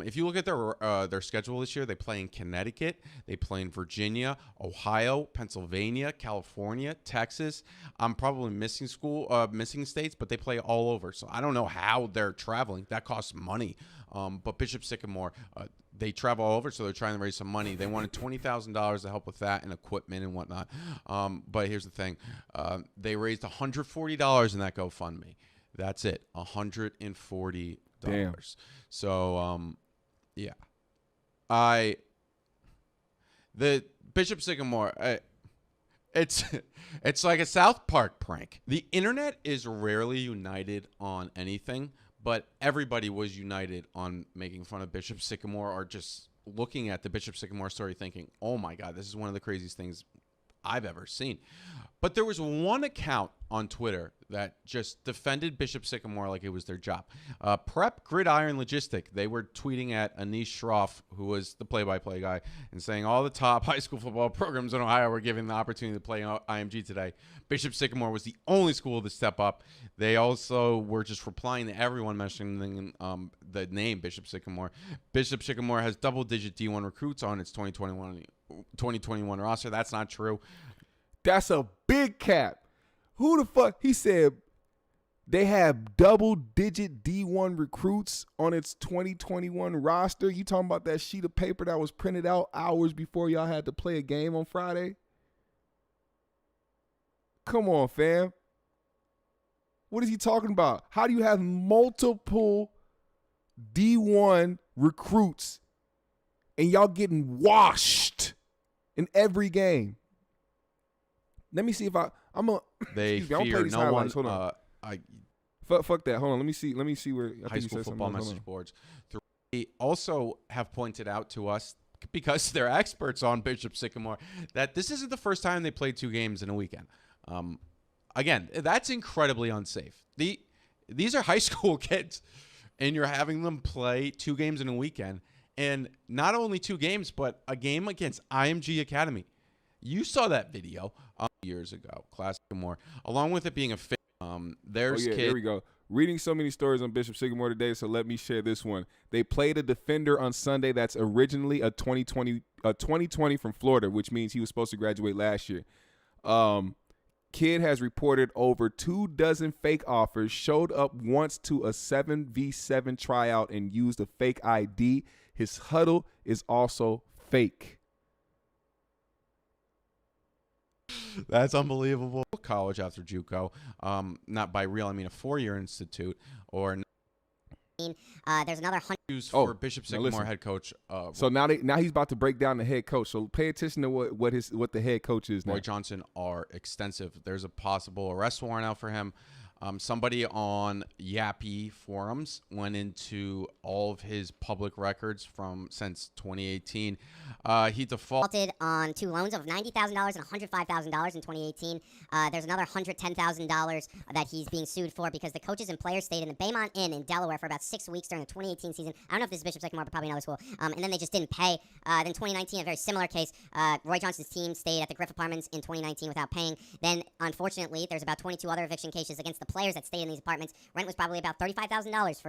If you look at their schedule this year, they play in Connecticut, they play in Virginia, Ohio, Pennsylvania, California, Texas. I'm probably missing states, but they play all over. So I don't know how they're traveling. That costs money. But Bishop Sycamore, they travel all over, so they're trying to raise some money. They wanted $20,000 to help with that and equipment and whatnot. But here's the thing. They raised $140 in that GoFundMe. That's it. $140. Damn. So, yeah. The Bishop Sycamore, it's like a South Park prank. The internet is rarely united on anything, but everybody was united on making fun of Bishop Sycamore or just looking at the Bishop Sycamore story thinking, oh my God, this is one of the craziest things I've ever seen. But there was one account on Twitter that just defended Bishop Sycamore like it was their job. Prep Gridiron Logistic, they were tweeting at Anish Shroff, who was the play-by-play guy, and saying all the top high school football programs in Ohio were given the opportunity to play IMG today. Bishop Sycamore was the only school to step up. They also were just replying to everyone mentioning the name Bishop Sycamore. Bishop Sycamore has double-digit D1 recruits on its 2021 roster. That's not true. That's a big cap. Who the fuck? He said they have double-digit D1 recruits on its 2021 roster. You talking about that sheet of paper that was printed out hours before y'all had to play a game on Friday? Come on, fam. What is he talking about? How do you have multiple D1 recruits and y'all getting washed in every game? Let me see if I'm a. They excuse me, fear these no highlights. one. Hold on. Fuck that. Hold on. Let me see where High school football message boards. They also have pointed out to us, because they're experts on Bishop Sycamore, that this isn't the first time they played 2 games in a weekend. Again, that's incredibly unsafe. These are high school kids, and you're having them play 2 games in a weekend, and not only 2 games, but a game against IMG Academy. You saw that video years ago, Class Sycamore, along with it being a fake. There's kids. Here we go. Reading so many stories on Bishop Sycamore today, so let me share this one. They played a defender on Sunday that's originally a 2020 from Florida, which means he was supposed to graduate last year. Kid has reported over 24 fake offers, showed up once to a 7v7 tryout and used a fake ID. His huddle is also fake. That's unbelievable. College after JUCO, not by real, I mean a 4-year institute, or there's another 100 for Bishop Sycamore head coach. So now he's about to break down the head coach. So pay attention to what the head coach is now. Roy Johnson are extensive. There's a possible arrest warrant out for him. Somebody on Yappy forums went into all of his public records since 2018. He defaulted on 2 loans of $90,000 and $105,000 in 2018. There's another $110,000 that he's being sued for because the coaches and players stayed in the Baymont Inn in Delaware for about 6 weeks during the 2018 season. I don't know if this is Bishop Sycamore, but probably another school. And then they just didn't pay. Then 2019, a very similar case. Roy Johnson's team stayed at the Griff Apartments in 2019 without paying. Then, unfortunately, there's about 22 other eviction cases against the players that stayed in these apartments. Rent was probably about $35,000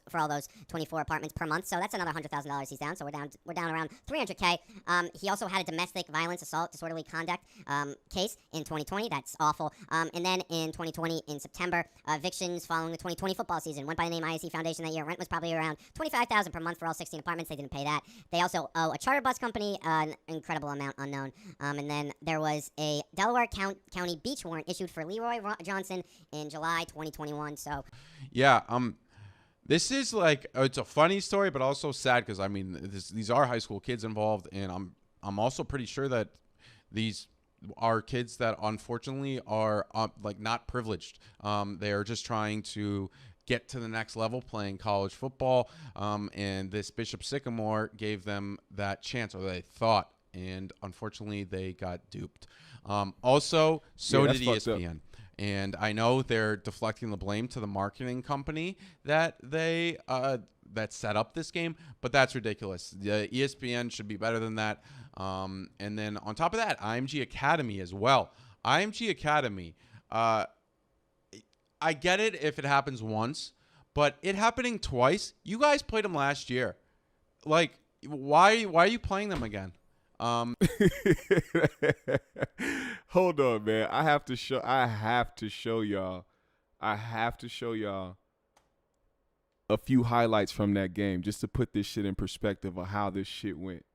for all those 24 apartments per month. So that's another $100,000 he's down. So we're down around $300K. He also had a domestic violence assault disorderly conduct case in 2020. That's awful. And then in 2020, in September, evictions following the 2020 football season went by the name ISE Foundation that year. Rent was probably around $25,000 per month for all 16 apartments. They didn't pay that. They also owe a charter bus company an incredible amount unknown. And then there was a Delaware County beach warrant issued for Leroy Johnson in July 2021. So, yeah, this is like, it's a funny story, but also sad because I mean these are high school kids involved, and I'm also pretty sure that these are kids that unfortunately are like not privileged. They are just trying to get to the next level playing college football, and this Bishop Sycamore gave them that chance, or they thought, and unfortunately they got duped. Also, so did ESPN. And I know they're deflecting the blame to the marketing company that they that set up this game, but that's ridiculous. The ESPN should be better than that. And then on top of that, IMG Academy as well. IMG Academy, I get it if it happens once, but it happening twice. You guys played them last year. Like, why are you playing them again? Hold on, man. I have to show y'all a few highlights from that game just to put this shit in perspective of how this shit went.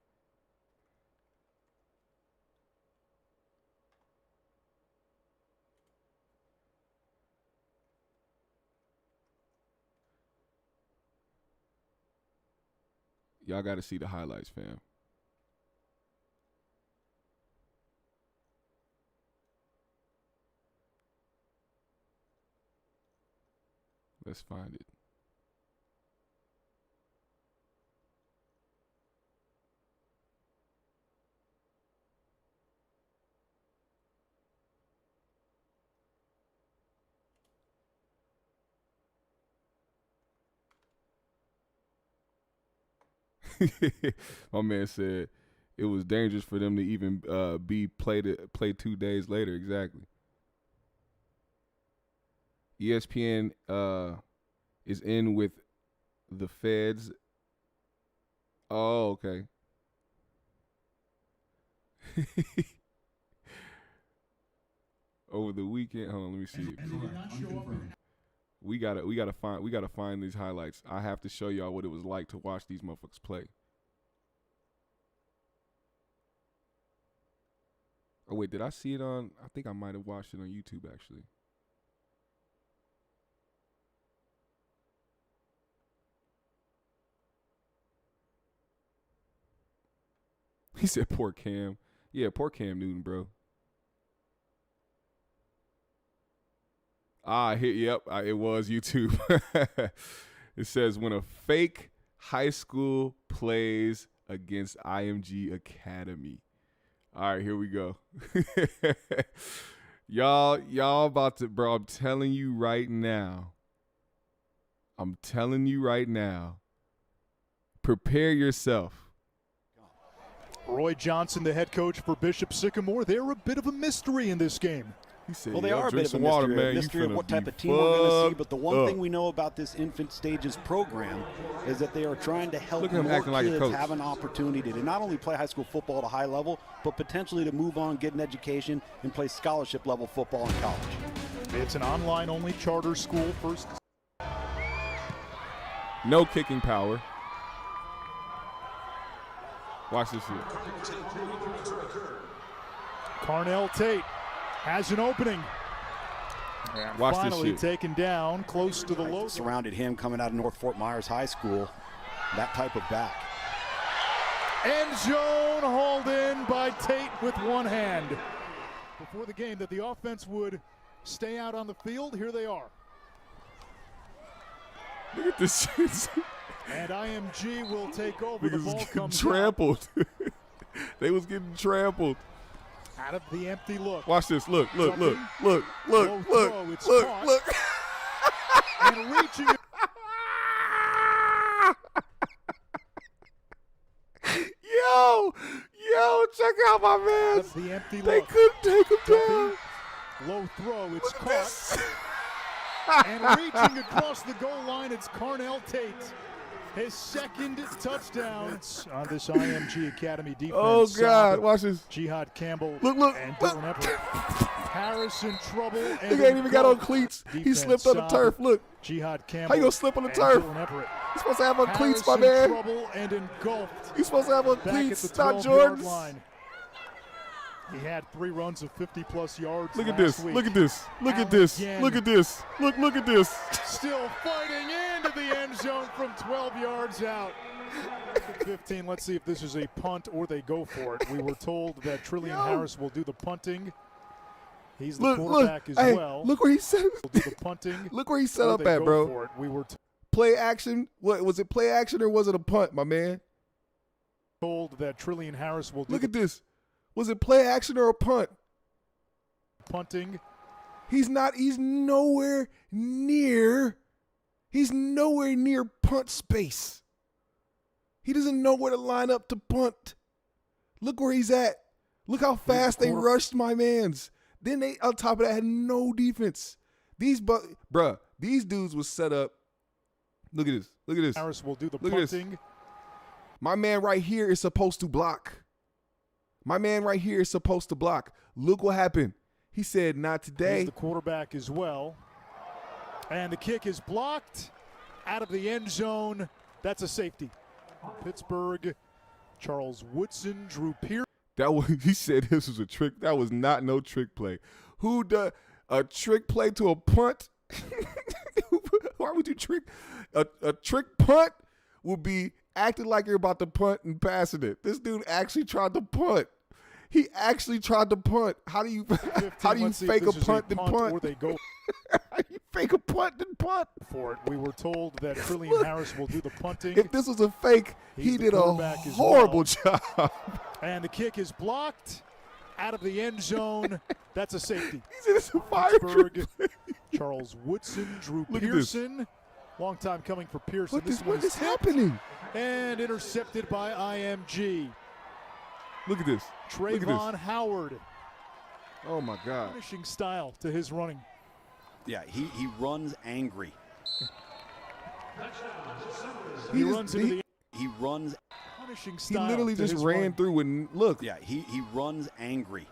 Y'all got to see the highlights, fam. Let's find it. My man said it was dangerous for them to even play 2 days later. Exactly. ESPN is in with the feds. Oh, okay. Over the weekend. Hold on, let me see it. We gotta find these highlights. I have to show y'all what it was like to watch these motherfuckers play. Oh wait, did I see it on? I think I might have watched it on YouTube actually. He said, "Poor Cam." Yeah, poor Cam Newton, bro. Yep, it was YouTube. It says, when a fake high school plays against IMG Academy. All right, here we go. Y'all about to, bro, I'm telling you right now. Prepare yourself. Roy Johnson, the head coach for Bishop Sycamore, they're a bit of a mystery in this game. He said, well, they are a bit of a mystery of what type of team we're going to see. But the one thing we know about this infant stages program is that they are trying to help more kids have an opportunity to not only play high school football at a high level, but potentially to move on, get an education, and play scholarship level football in college. It's an online-only charter school. First, no kicking power. Watch this here. Carnell Tate has an opening. Watch finally this shit. Taken down close to the low. Surrounded him coming out of North Fort Myers High School. That type of back. End zone hauled in by Tate with one hand. Before the game that the offense would stay out on the field, here they are. Look at this shit. And IMG will take over. The ball comes trampled. They was getting trampled. Out of the empty look. Watch this. Look. It's Look. And reaching. Yo, check out my man. The empty they look. couldn't take him down. Low throw. It's caught. And reaching across the goal line, it's Carnell Tate. His second touchdown on this IMG Academy defense. Oh, God. Watch this. Jihad Campbell look. and Dylan Everett. Harris in trouble. He ain't even got on cleats. He slipped on the turf. Look. Jihad Campbell. How you gonna slip on the turf? You're supposed to have on cleats, my man. Trouble and engulfed. You're supposed to have on cleats, not Jordans. Line. He had 3 runs of 50-plus yards. Look at this. Week. Look at this. Look at this. Look at this. Look at this. Still fighting into the end zone from 12 yards out. 15. Let's see if this is a punt or they go for it. We were told that Trillian Harris will do the punting. He's the quarterback as well. Look where he set. We'll do the punting. Look where he set up at, bro. We were play action. What was it? Play action or was it a punt, my man? Told that Trillian Harris will do. Look at this. Was it play action or a punt? Punting. He's nowhere near punt space. He doesn't know where to line up to punt. Look where he's at. Look how fast they rushed my mans. Then they, on top of that, had no defense. These dudes was set up. Look at this. Look at this. Harris will do the Look punting. My man right here is supposed to block. Look what happened. He said, not today. He's the quarterback as well. And the kick is blocked out of the end zone. That's a safety. Pittsburgh, Charles Woodson, Drew Pierce. He said this was a trick. That was not no trick play. Who does a trick play to a punt? Why would you trick? A trick punt would be acting like you're about to punt and passing it. This dude actually tried to punt. He actually tried to punt. How do you fake a punt then punt? Or they go How do you fake a punt then punt? for it. We were told that Trillian Harris will do the punting. If this was a fake, he did a horrible job. And the kick is blocked out of the end zone. That's a safety. He's in a fire Pittsburgh. Charles Woodson, Drew Pearson. Long time coming for Pearson. What is happening? And intercepted by IMG. Look at this. Trayvon Howard. Oh, my God. Finishing style to his running. Yeah, he runs angry. He runs into the He runs. punishing He style. literally to just his ran run. through and look. Yeah, he runs angry.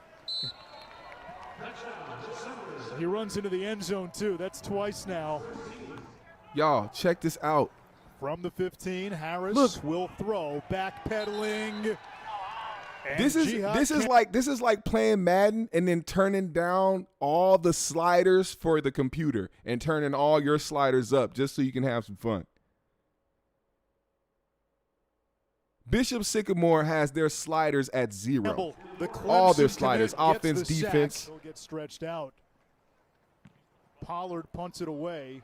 He runs into the end zone, too. That's twice now. Y'all, check this out. From the 15, Harris Look. will throw, backpedaling. And This is like playing Madden and then turning down all the sliders for the computer and turning all your sliders up just so you can have some fun. Bishop Sycamore has their sliders at 0. All their sliders, offense, defense. He'll get stretched out. Pollard punts it away.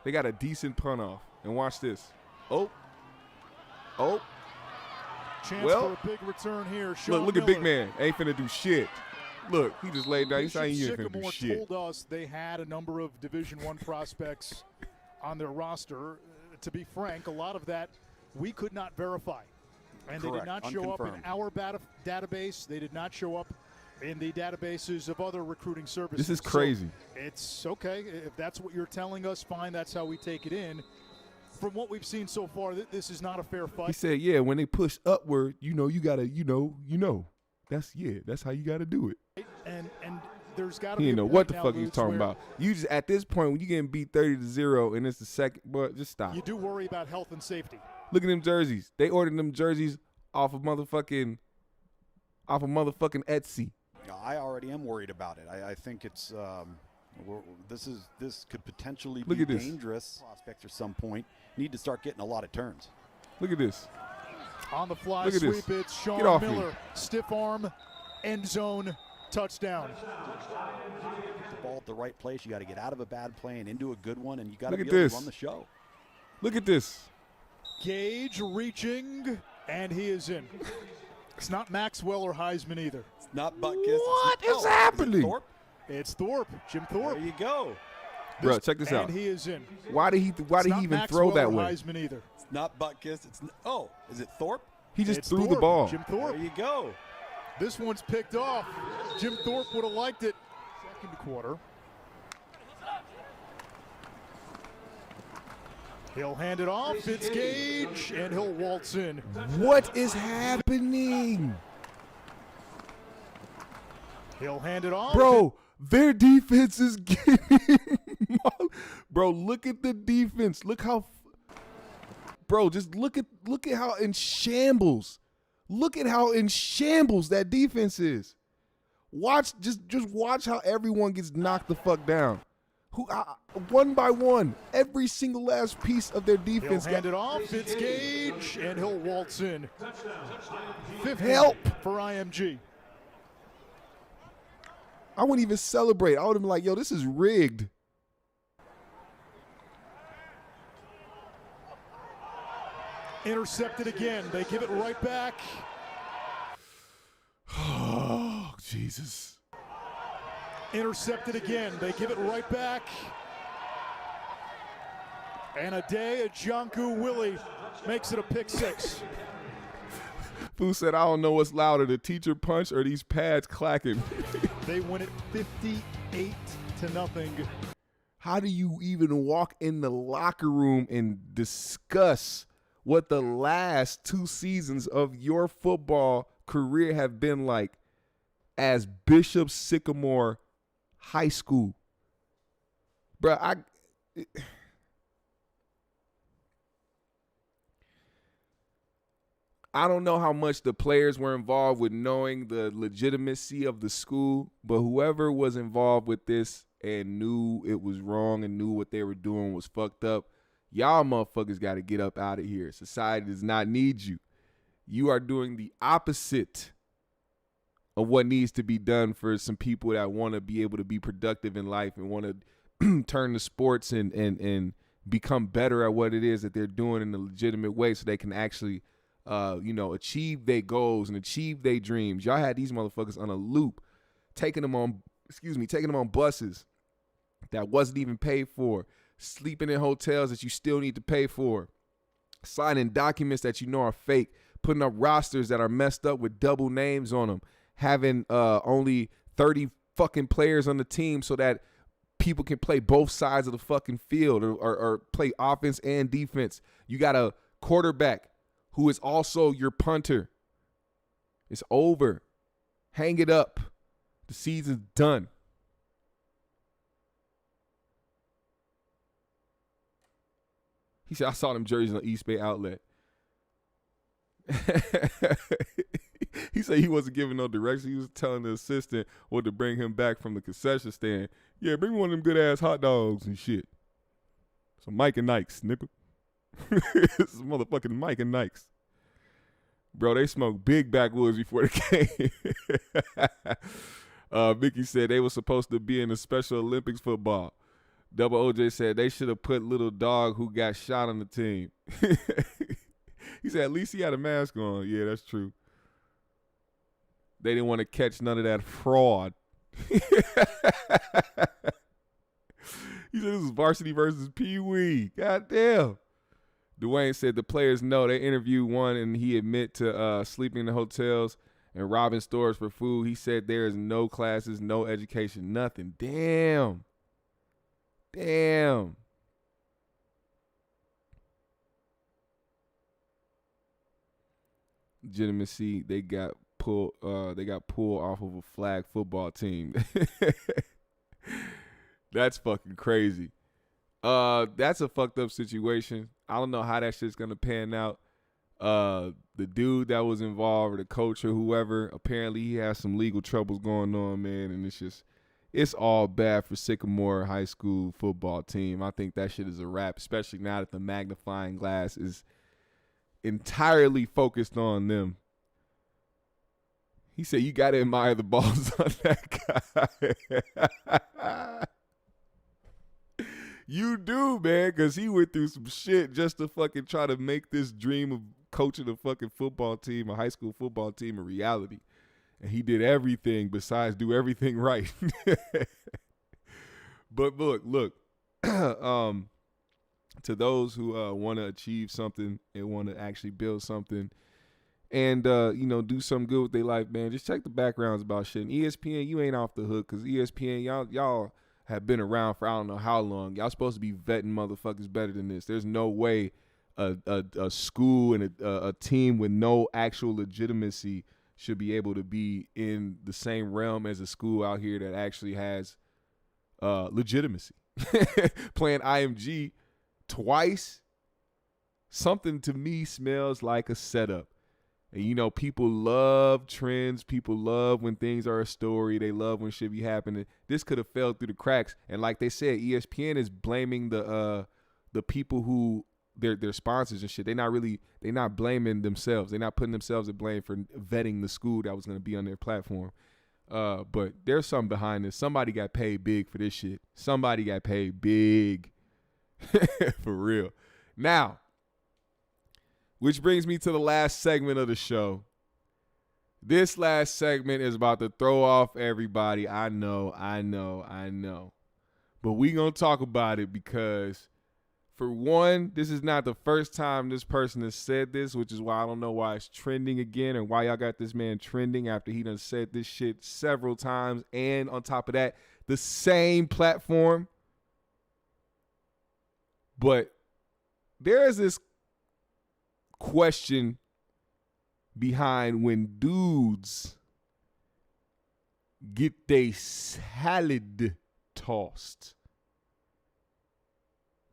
They got a decent punt off. And watch this. Oh. Chance Well, for a big return here. Sean Look at Big Miller. Man. Ain't finna do shit. Look, he just laid down. He's Bishop saying he ain't finna do Sycamore shit. told us they had a number of Division I prospects on their roster. To be frank, a lot of that we could not verify. And they did Correct. not show up in Unconfirmed. our database. They did not show up in the databases of other recruiting services. This is So crazy. it's okay. If that's what you're telling us, fine. That's how we take it in. From what we've seen so far, this is not a fair fight. He said, yeah, when they push upward, you gotta, that's how you gotta do it. And there's got to He be didn't a know point what the now, fuck he was Lutz, talking where about. You just, at this point, when you getting beat 30-0 and it's the second, but just stop. You do worry about health and safety. Look at them jerseys. They ordered them jerseys off of motherfucking Etsy. I already am worried about it. I think it's this could potentially Look be at this. dangerous. Prospects at some point need to start getting a lot of turns. Look at this. On the fly Look at sweep, this. it's Sean Get off me. Miller. Stiff arm, end zone, touchdown. Get the ball at the right place. You got to get out of a bad play and into a good one, and you got to Look be at able this. to run the show. Look at this. Gage reaching, and he is in. It's not Maxwell or Heisman either. It's not Butkus. What is happening? Thorpe? It's Thorpe, Jim Thorpe. There you go. Bro, check this out. And he is in. Why did he even Maxwell throw that or way? Heisman either. It's not Butkus. Is it Thorpe? He just It's threw the Thorpe, ball. Jim Thorpe. There you go. This one's picked off. Jim Thorpe would have liked it. Second quarter. He'll hand it off. It's Gage, and he'll waltz in. What is happening? He'll hand it off. Bro, their defense is getting Bro, look at the defense. Look how Bro, just look at how in shambles. Look at how in shambles that defense is. Watch just watch how everyone gets knocked the fuck down. One by one, every single last piece of their defense. He'll hand it off. It's Gage, and he'll waltz in. 50 Help for IMG. I wouldn't even celebrate. I would have been like, yo, this is rigged. Intercepted again. They give it right back. Oh, Jesus. Intercepted again. They give it right back. And Adebayo Willie makes it a pick six. Fool said, I don't know what's louder, the teacher punch or these pads clacking. They win it 58-0. How do you even walk in the locker room and discuss what the last 2 seasons of your football career have been like as Bishop Sycamore High School? Bruh, I don't know how much the players were involved with knowing the legitimacy of the school, but whoever was involved with this and knew it was wrong and knew what they were doing was fucked up, Y'all motherfuckers got to get up out of here. Society does not need you. You are doing the opposite of what needs to be done for some people that want to be able to be productive in life and want to turn to sports and become better at what it is that they're doing in a legitimate way so they can actually, achieve their goals and achieve their dreams. Y'all had these motherfuckers on a loop, taking them on buses that wasn't even paid for, sleeping in hotels that you still need to pay for, signing documents that you know are fake, putting up rosters that are messed up with double names on them, having only 30 fucking players on the team so that people can play both sides of the fucking field or play offense and defense. You got a quarterback who is also your punter. It's over. Hang it up. The season's done. He said, I saw them jerseys on East Bay Outlet. He said he wasn't giving no direction. He was telling the assistant what to bring him back from the concession stand. Yeah, bring me one of them good-ass hot dogs and shit. Some Mike and Nikes, nigga. Some motherfucking Mike and Nikes. Bro, they smoked big backwoods before the game. Mickey said they were supposed to be in the Special Olympics football. Double OJ said they should have put little dog who got shot on the team. He said at least he had a mask on. Yeah, that's true. They didn't want to catch none of that fraud. He said this is varsity versus Pee-wee. God damn. Dwayne said the players know. They interviewed one and he admit to sleeping in the hotels and robbing stores for food. He said there is no classes, no education, nothing. Damn. Damn. Legitimacy, they got pulled off of a flag football team. That's fucking crazy. That's a fucked up situation. I don't know how that shit's gonna pan out. The dude that was involved, or the coach or whoever, apparently he has some legal troubles going on, man, and it's all bad for Sycamore High School football team. I think that shit is a wrap, especially now that the magnifying glass is entirely focused on them. He said you got to admire the balls on that guy. You do, man, because he went through some shit just to fucking try to make this dream of coaching a fucking football team, a high school football team, a reality. And he did everything besides do everything right. But look, to those who want to achieve something and want to actually build something and, do something good with their life, man, just check the backgrounds about shit. And ESPN, you ain't off the hook because ESPN, y'all have been around for I don't know how long. Y'all supposed to be vetting motherfuckers better than this. There's no way a school and a team with no actual legitimacy should be able to be in the same realm as a school out here that actually has legitimacy. Playing IMG twice, something to me smells like a setup. And, people love trends. People love when things are a story. They love when shit be happening. This could have fell through the cracks. And like they said, ESPN is blaming the people who their sponsors and shit. They're not blaming themselves. They're not putting themselves at blame for vetting the school that was going to be on their platform. But there's something behind this. Somebody got paid big for this shit. Somebody got paid big. For real. Now, which brings me to the last segment of the show. This last segment is about to throw off everybody. I know. But we going to talk about it because, for one, this is not the first time this person has said this, which is why I don't know why it's trending again and why y'all got this man trending after he done said this shit several times. And on top of that, the same platform. But there is this question behind when dudes get they salad tossed.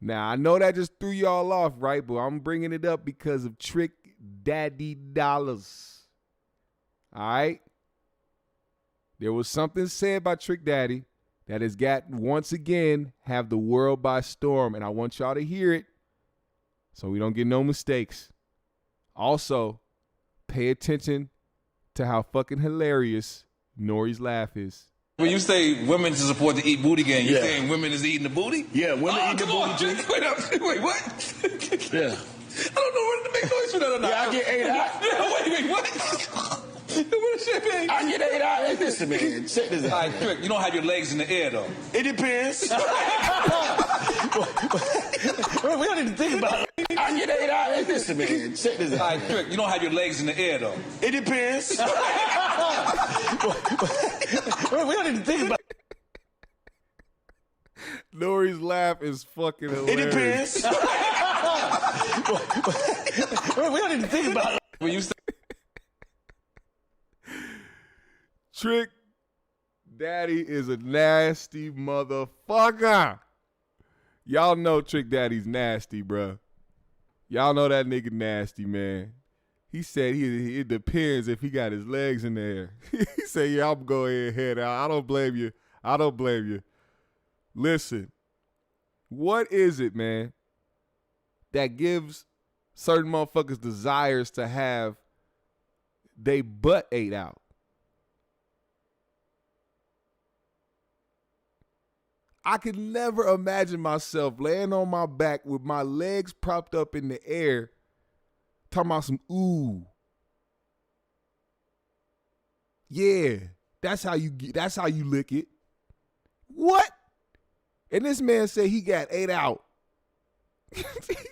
Now, I know that just threw y'all off, right? But I'm bringing it up because of Trick Daddy Dollars. All right? There was something said by Trick Daddy that has got, once again, have the world by storm. And I want y'all to hear it so we don't get no mistakes. Also, pay attention to how fucking hilarious Nori's laugh is. When you say women is supposed to eat booty game, you saying women is eating the booty? Yeah, women eat the booty too. Wait, what? Yeah. I don't know whether to make noise for that or not. Yeah, I get 8 out. Wait, what? What is shit, man? I get 8 out. Hey, listen, man. Check this out. All right, quick. You don't have your legs in the air, though. It depends. We don't need to think about it. I get 8 out. Hey, listen, man. Check this out. All right, quick. You don't have your legs in the air, though. It depends. We don't need to think about it. Nori's laugh is fucking hilarious. It depends. We don't need to think about it. When you say Trick Daddy is a nasty motherfucker. Y'all know Trick Daddy's nasty, bruh. Y'all know that nigga nasty, man. He said it depends if he got his legs in the air. He said, yeah, I'm going ahead out. I don't blame you. I don't blame you. Listen, what is it, man, that gives certain motherfuckers desires to have they butt ate out? I could never imagine myself laying on my back with my legs propped up in the air, talking about some ooh. Yeah, that's how you lick it. What? And this man said he got 8 out. He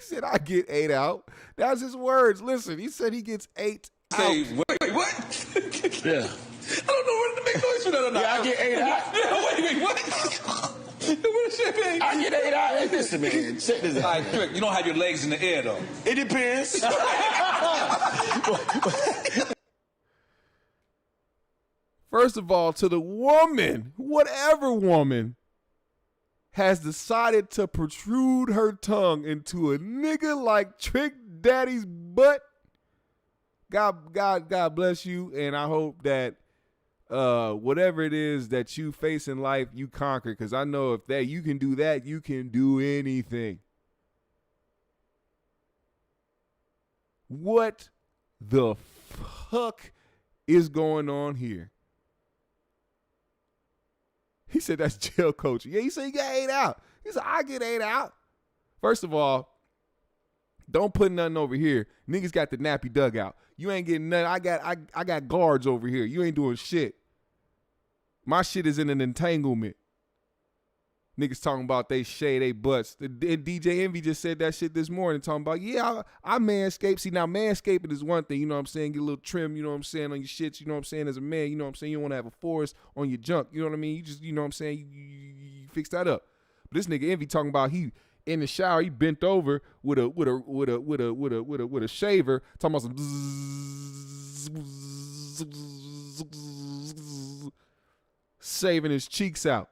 said, I get 8 out. That's his words. Listen, he said he gets 8 out. wait, what? Yeah. I don't know whether to make noise for that or not. Yeah, I get 8 out. Wait, what? What is shit, man? I get 8 out. Hey, listen, man. Check this out. All right, quick. You don't have your legs in the air, though. It depends. First of all, to the woman, whatever woman, has decided to protrude her tongue into a nigga like Trick Daddy's butt, God bless you, and I hope that whatever it is that you face in life, you conquer. Because I know if that you can do that, you can do anything. What the fuck is going on here? He said that's jail coach. Yeah, he said he got 8 out. He said, I get 8 out. First of all, don't put nothing over here. Niggas got the nappy dugout. You ain't getting nothing. I got guards over here. You ain't doing shit. My shit is in an entanglement. Niggas talking about they shade they butts. And DJ Envy just said that shit this morning, talking about, yeah, I manscape. See, now manscaping is one thing, you know what I'm saying? Get a little trim, you know what I'm saying, on your shit, you know what I'm saying, as a man, you know what I'm saying? You don't want to have a forest on your junk, you know what I mean? You just, you know what I'm saying, you fix that up. But this nigga Envy talking about he in the shower, he bent over with a shaver, talking about some shaving his cheeks out.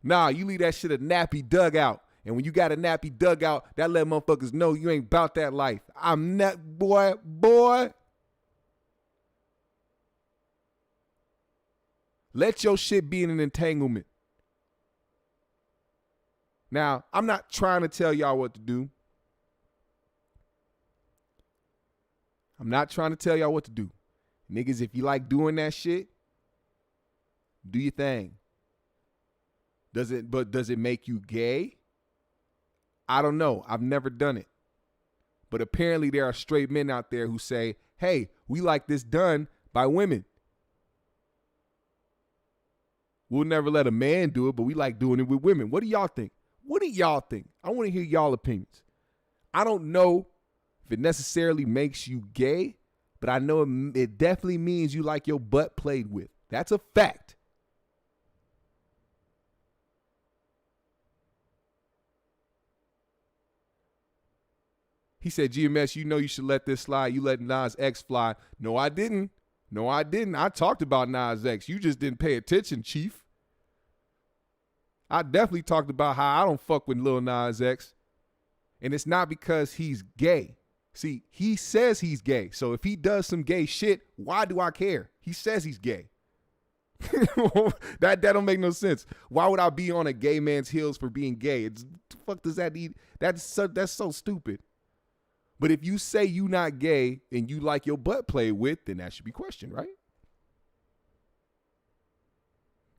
Nah, you leave that shit a nappy dugout. And when you got a nappy dugout, that let motherfuckers know you ain't about that life. I'm not, boy. Let your shit be in an entanglement. Now, I'm not trying to tell y'all what to do. Niggas, if you like doing that shit, do your thing. Does it make you gay? I don't know. I've never done it. But apparently there are straight men out there who say, hey, we like this done by women. We'll never let a man do it, but we like doing it with women. What do y'all think? I want to hear y'all opinions. I don't know if it necessarily makes you gay, but I know it definitely means you like your butt played with. That's a fact. He said, GMS, you know you should let this slide. You let Nas X fly. No, I didn't. I talked about Nas X. You just didn't pay attention, Chief. I definitely talked about how I don't fuck with Lil Nas X. And it's not because he's gay. See, he says he's gay. So if he does some gay shit, why do I care? He says he's gay. That don't make no sense. Why would I be on a gay man's heels for being gay? The fuck does that need? That's so stupid. But if you say you not gay and you like your butt played with, then that should be questioned, right?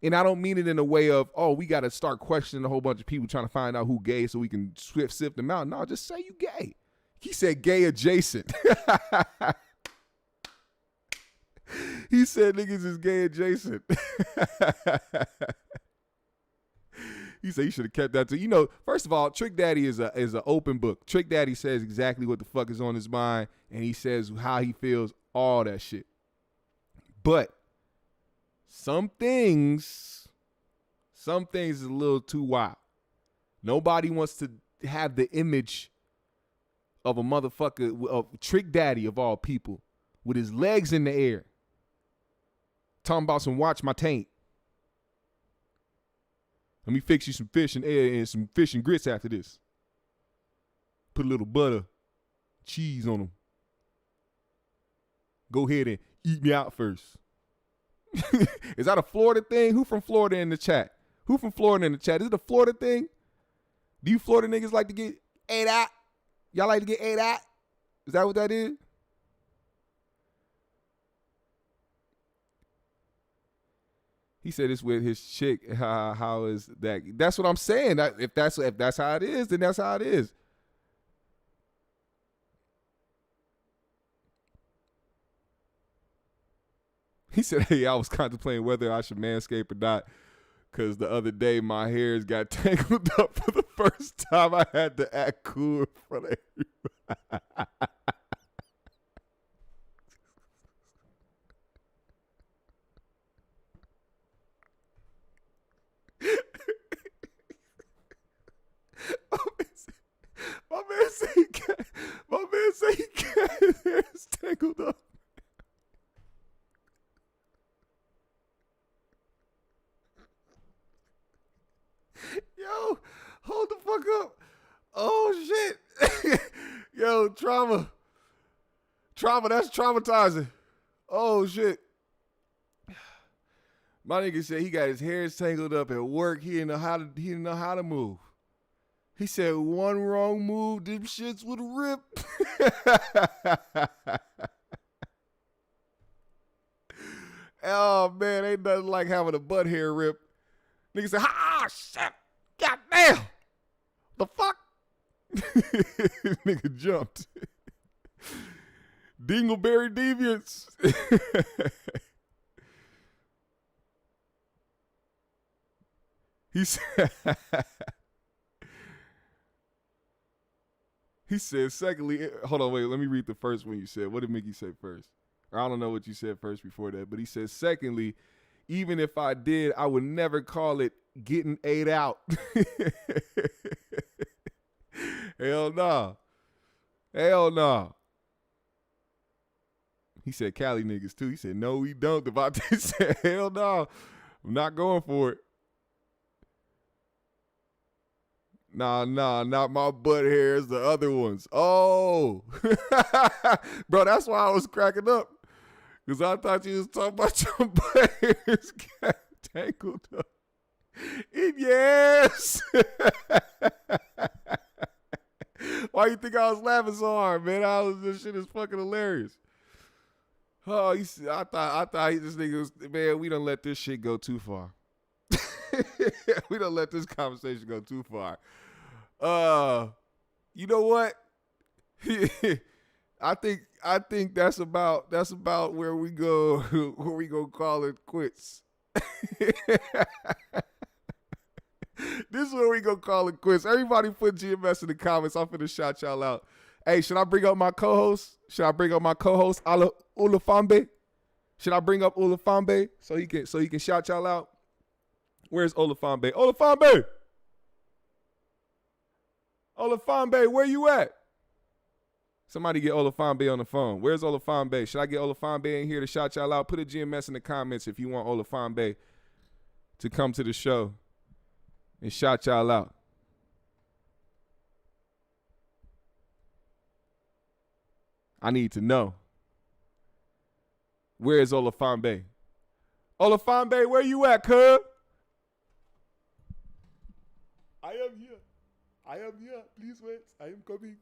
And I don't mean it in a way of, oh, we got to start questioning a whole bunch of people trying to find out who gay so we can sift them out. No, just say you gay. He said gay adjacent. He said niggas is gay adjacent. He said you should have kept that to, you know, first of all, Trick Daddy is an open book. Trick Daddy says exactly what the fuck is on his mind, and he says how he feels, all that shit. But some things is a little too wild. Nobody wants to have the image of a motherfucker, of Trick Daddy of all people, with his legs in the air, talking about some watch my taint. Let me fix you some fish and air and some fish and grits after this. Put a little butter, cheese on them. Go ahead and eat me out first. Is that a Florida thing? Who from Florida in the chat? Who from Florida in the chat? Is it a Florida thing? Do you Florida niggas like to get ate out? Y'all like to get ate out? Is that what that is? He said it's with his chick. How is that? That's what I'm saying. If that's how it is, then that's how it is. He said, hey, I was contemplating whether I should manscape or not, because the other day my hairs got tangled up for the first time. I had to act cool in front of everybody. My man said he got his hairs tangled up. Yo, hold the fuck up. Oh, shit. Yo, trauma. That's traumatizing. Oh, shit. My nigga said he got his hairs tangled up at work. He didn't know how to move. He said one wrong move, them shits would rip. Oh, man, ain't nothing like having a butt hair rip. Nigga said, shit. Goddamn. The fuck? Nigga jumped. Dingleberry deviants. He said, secondly, hold on, wait, let me read the first one you said. What did Mickey say first? I don't know what you said first before that, but he said, secondly, even if I did, I would never call it getting ate out. Hell no. Hell no. He said Cali niggas too. He said, no, we don't. Devontae said, hell no. I'm not going for it. Nah, not my butt hairs, the other ones. Oh. Bro, that's why I was cracking up. Because I thought you was talking about your butt hairs got tangled up in your ass. Why you think I was laughing so hard, man? This shit is fucking hilarious. Oh, I thought this nigga was, man, we done let this shit go too far. We done let this conversation go too far. You know what? I think that's about where we go call it quits. This is where we go call it quits. Everybody put GMS in the comments. I'm finna shout y'all out. Hey, should I bring up my co-host? Olafambe? Should I bring up Olafambe so he can shout y'all out? Where's Olafambe? Olafambe, where you at? Somebody get Olafambe on the phone. Where's Olafambe? Should I get Olafambe in here to shout y'all out? Put a GMS in the comments if you want Olafambe to come to the show and shout y'all out. I need to know. Where is Olafambe? Olafambe, where you at, cuz? I am here. Please wait. I am coming.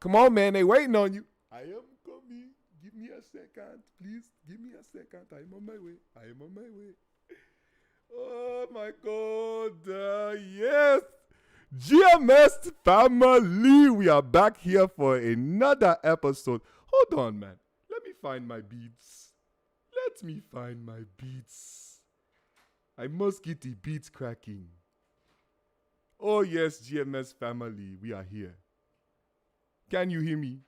Come on, man. They waiting on you. I am coming. Give me a second. Please, give me a second. I am on my way. I am on my way. Oh, my God. Yes. GMS family. We are back here for another episode. Hold on, man. Let me find my beats. Let me find my beats. I must get the beats cracking. Oh, yes, GMS family. We are here. Can you hear me?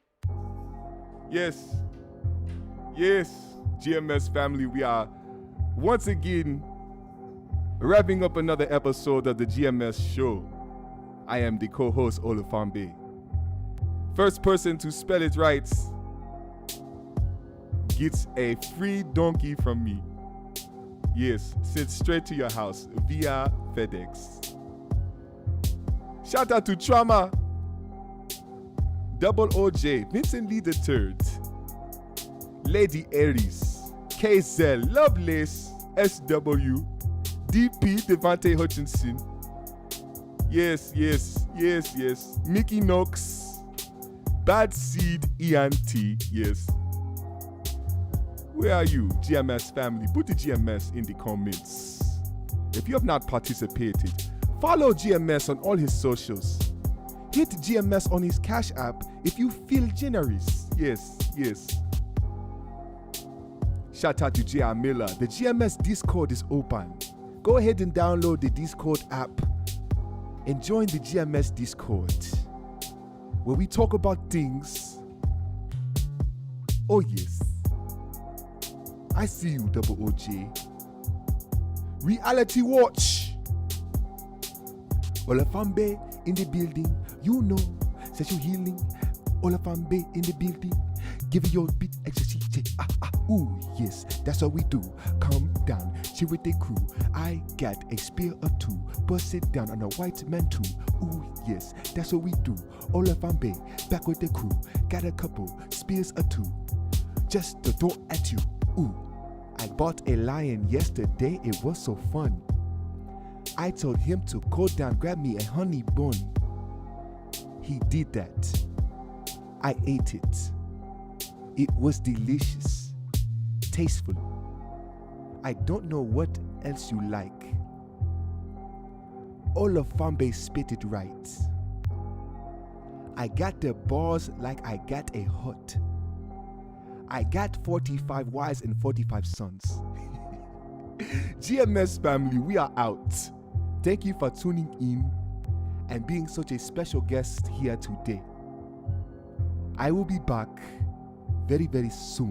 Yes. Yes, GMS family. We are once again wrapping up another episode of the GMS show. I am the co-host, Olufambe. First person to spell it right gets a free donkey from me. Yes, sent straight to your house via FedEx. Shout out to Trauma, Double OJ, Vincent Lee III, Lady Aries, KZL, Lovelace, SW, DP, Devante Hutchinson. Yes, Mickey Knox, Bad Seed, ENT, yes. Where are you, GMS family? Put the GMS in the comments. If you have not participated, follow GMS on all his socials. Hit GMS on his Cash App if you feel generous. Yes. Shout out to J.R. Miller. The GMS Discord is open. Go ahead and download the Discord app and join the GMS Discord, where we talk about things. Oh yes. I see you, Double OJ. Reality Watch. Olafambe in the building. You know, sexual healing. Olafambe in the building. Give you your beat exercise. Ooh, yes, that's what we do. Calm down, chill with the crew. I got a spear or two. Bust it down on a white man too. Ooh, yes, that's what we do. Olafambe, back with the crew. Got a couple spears or two. Just to throw at you. Ooh, I bought a lion yesterday. It was so fun. I told him to go down, grab me a honey bun. He did that. I ate it. It was delicious, tasteful. I don't know what else you like. Olafambe spit it right. I got the balls like I got a hut. I got 45 wives and 45 sons. GMS family, we are out. Thank you for tuning in and being such a special guest here today. I will be back very, very soon.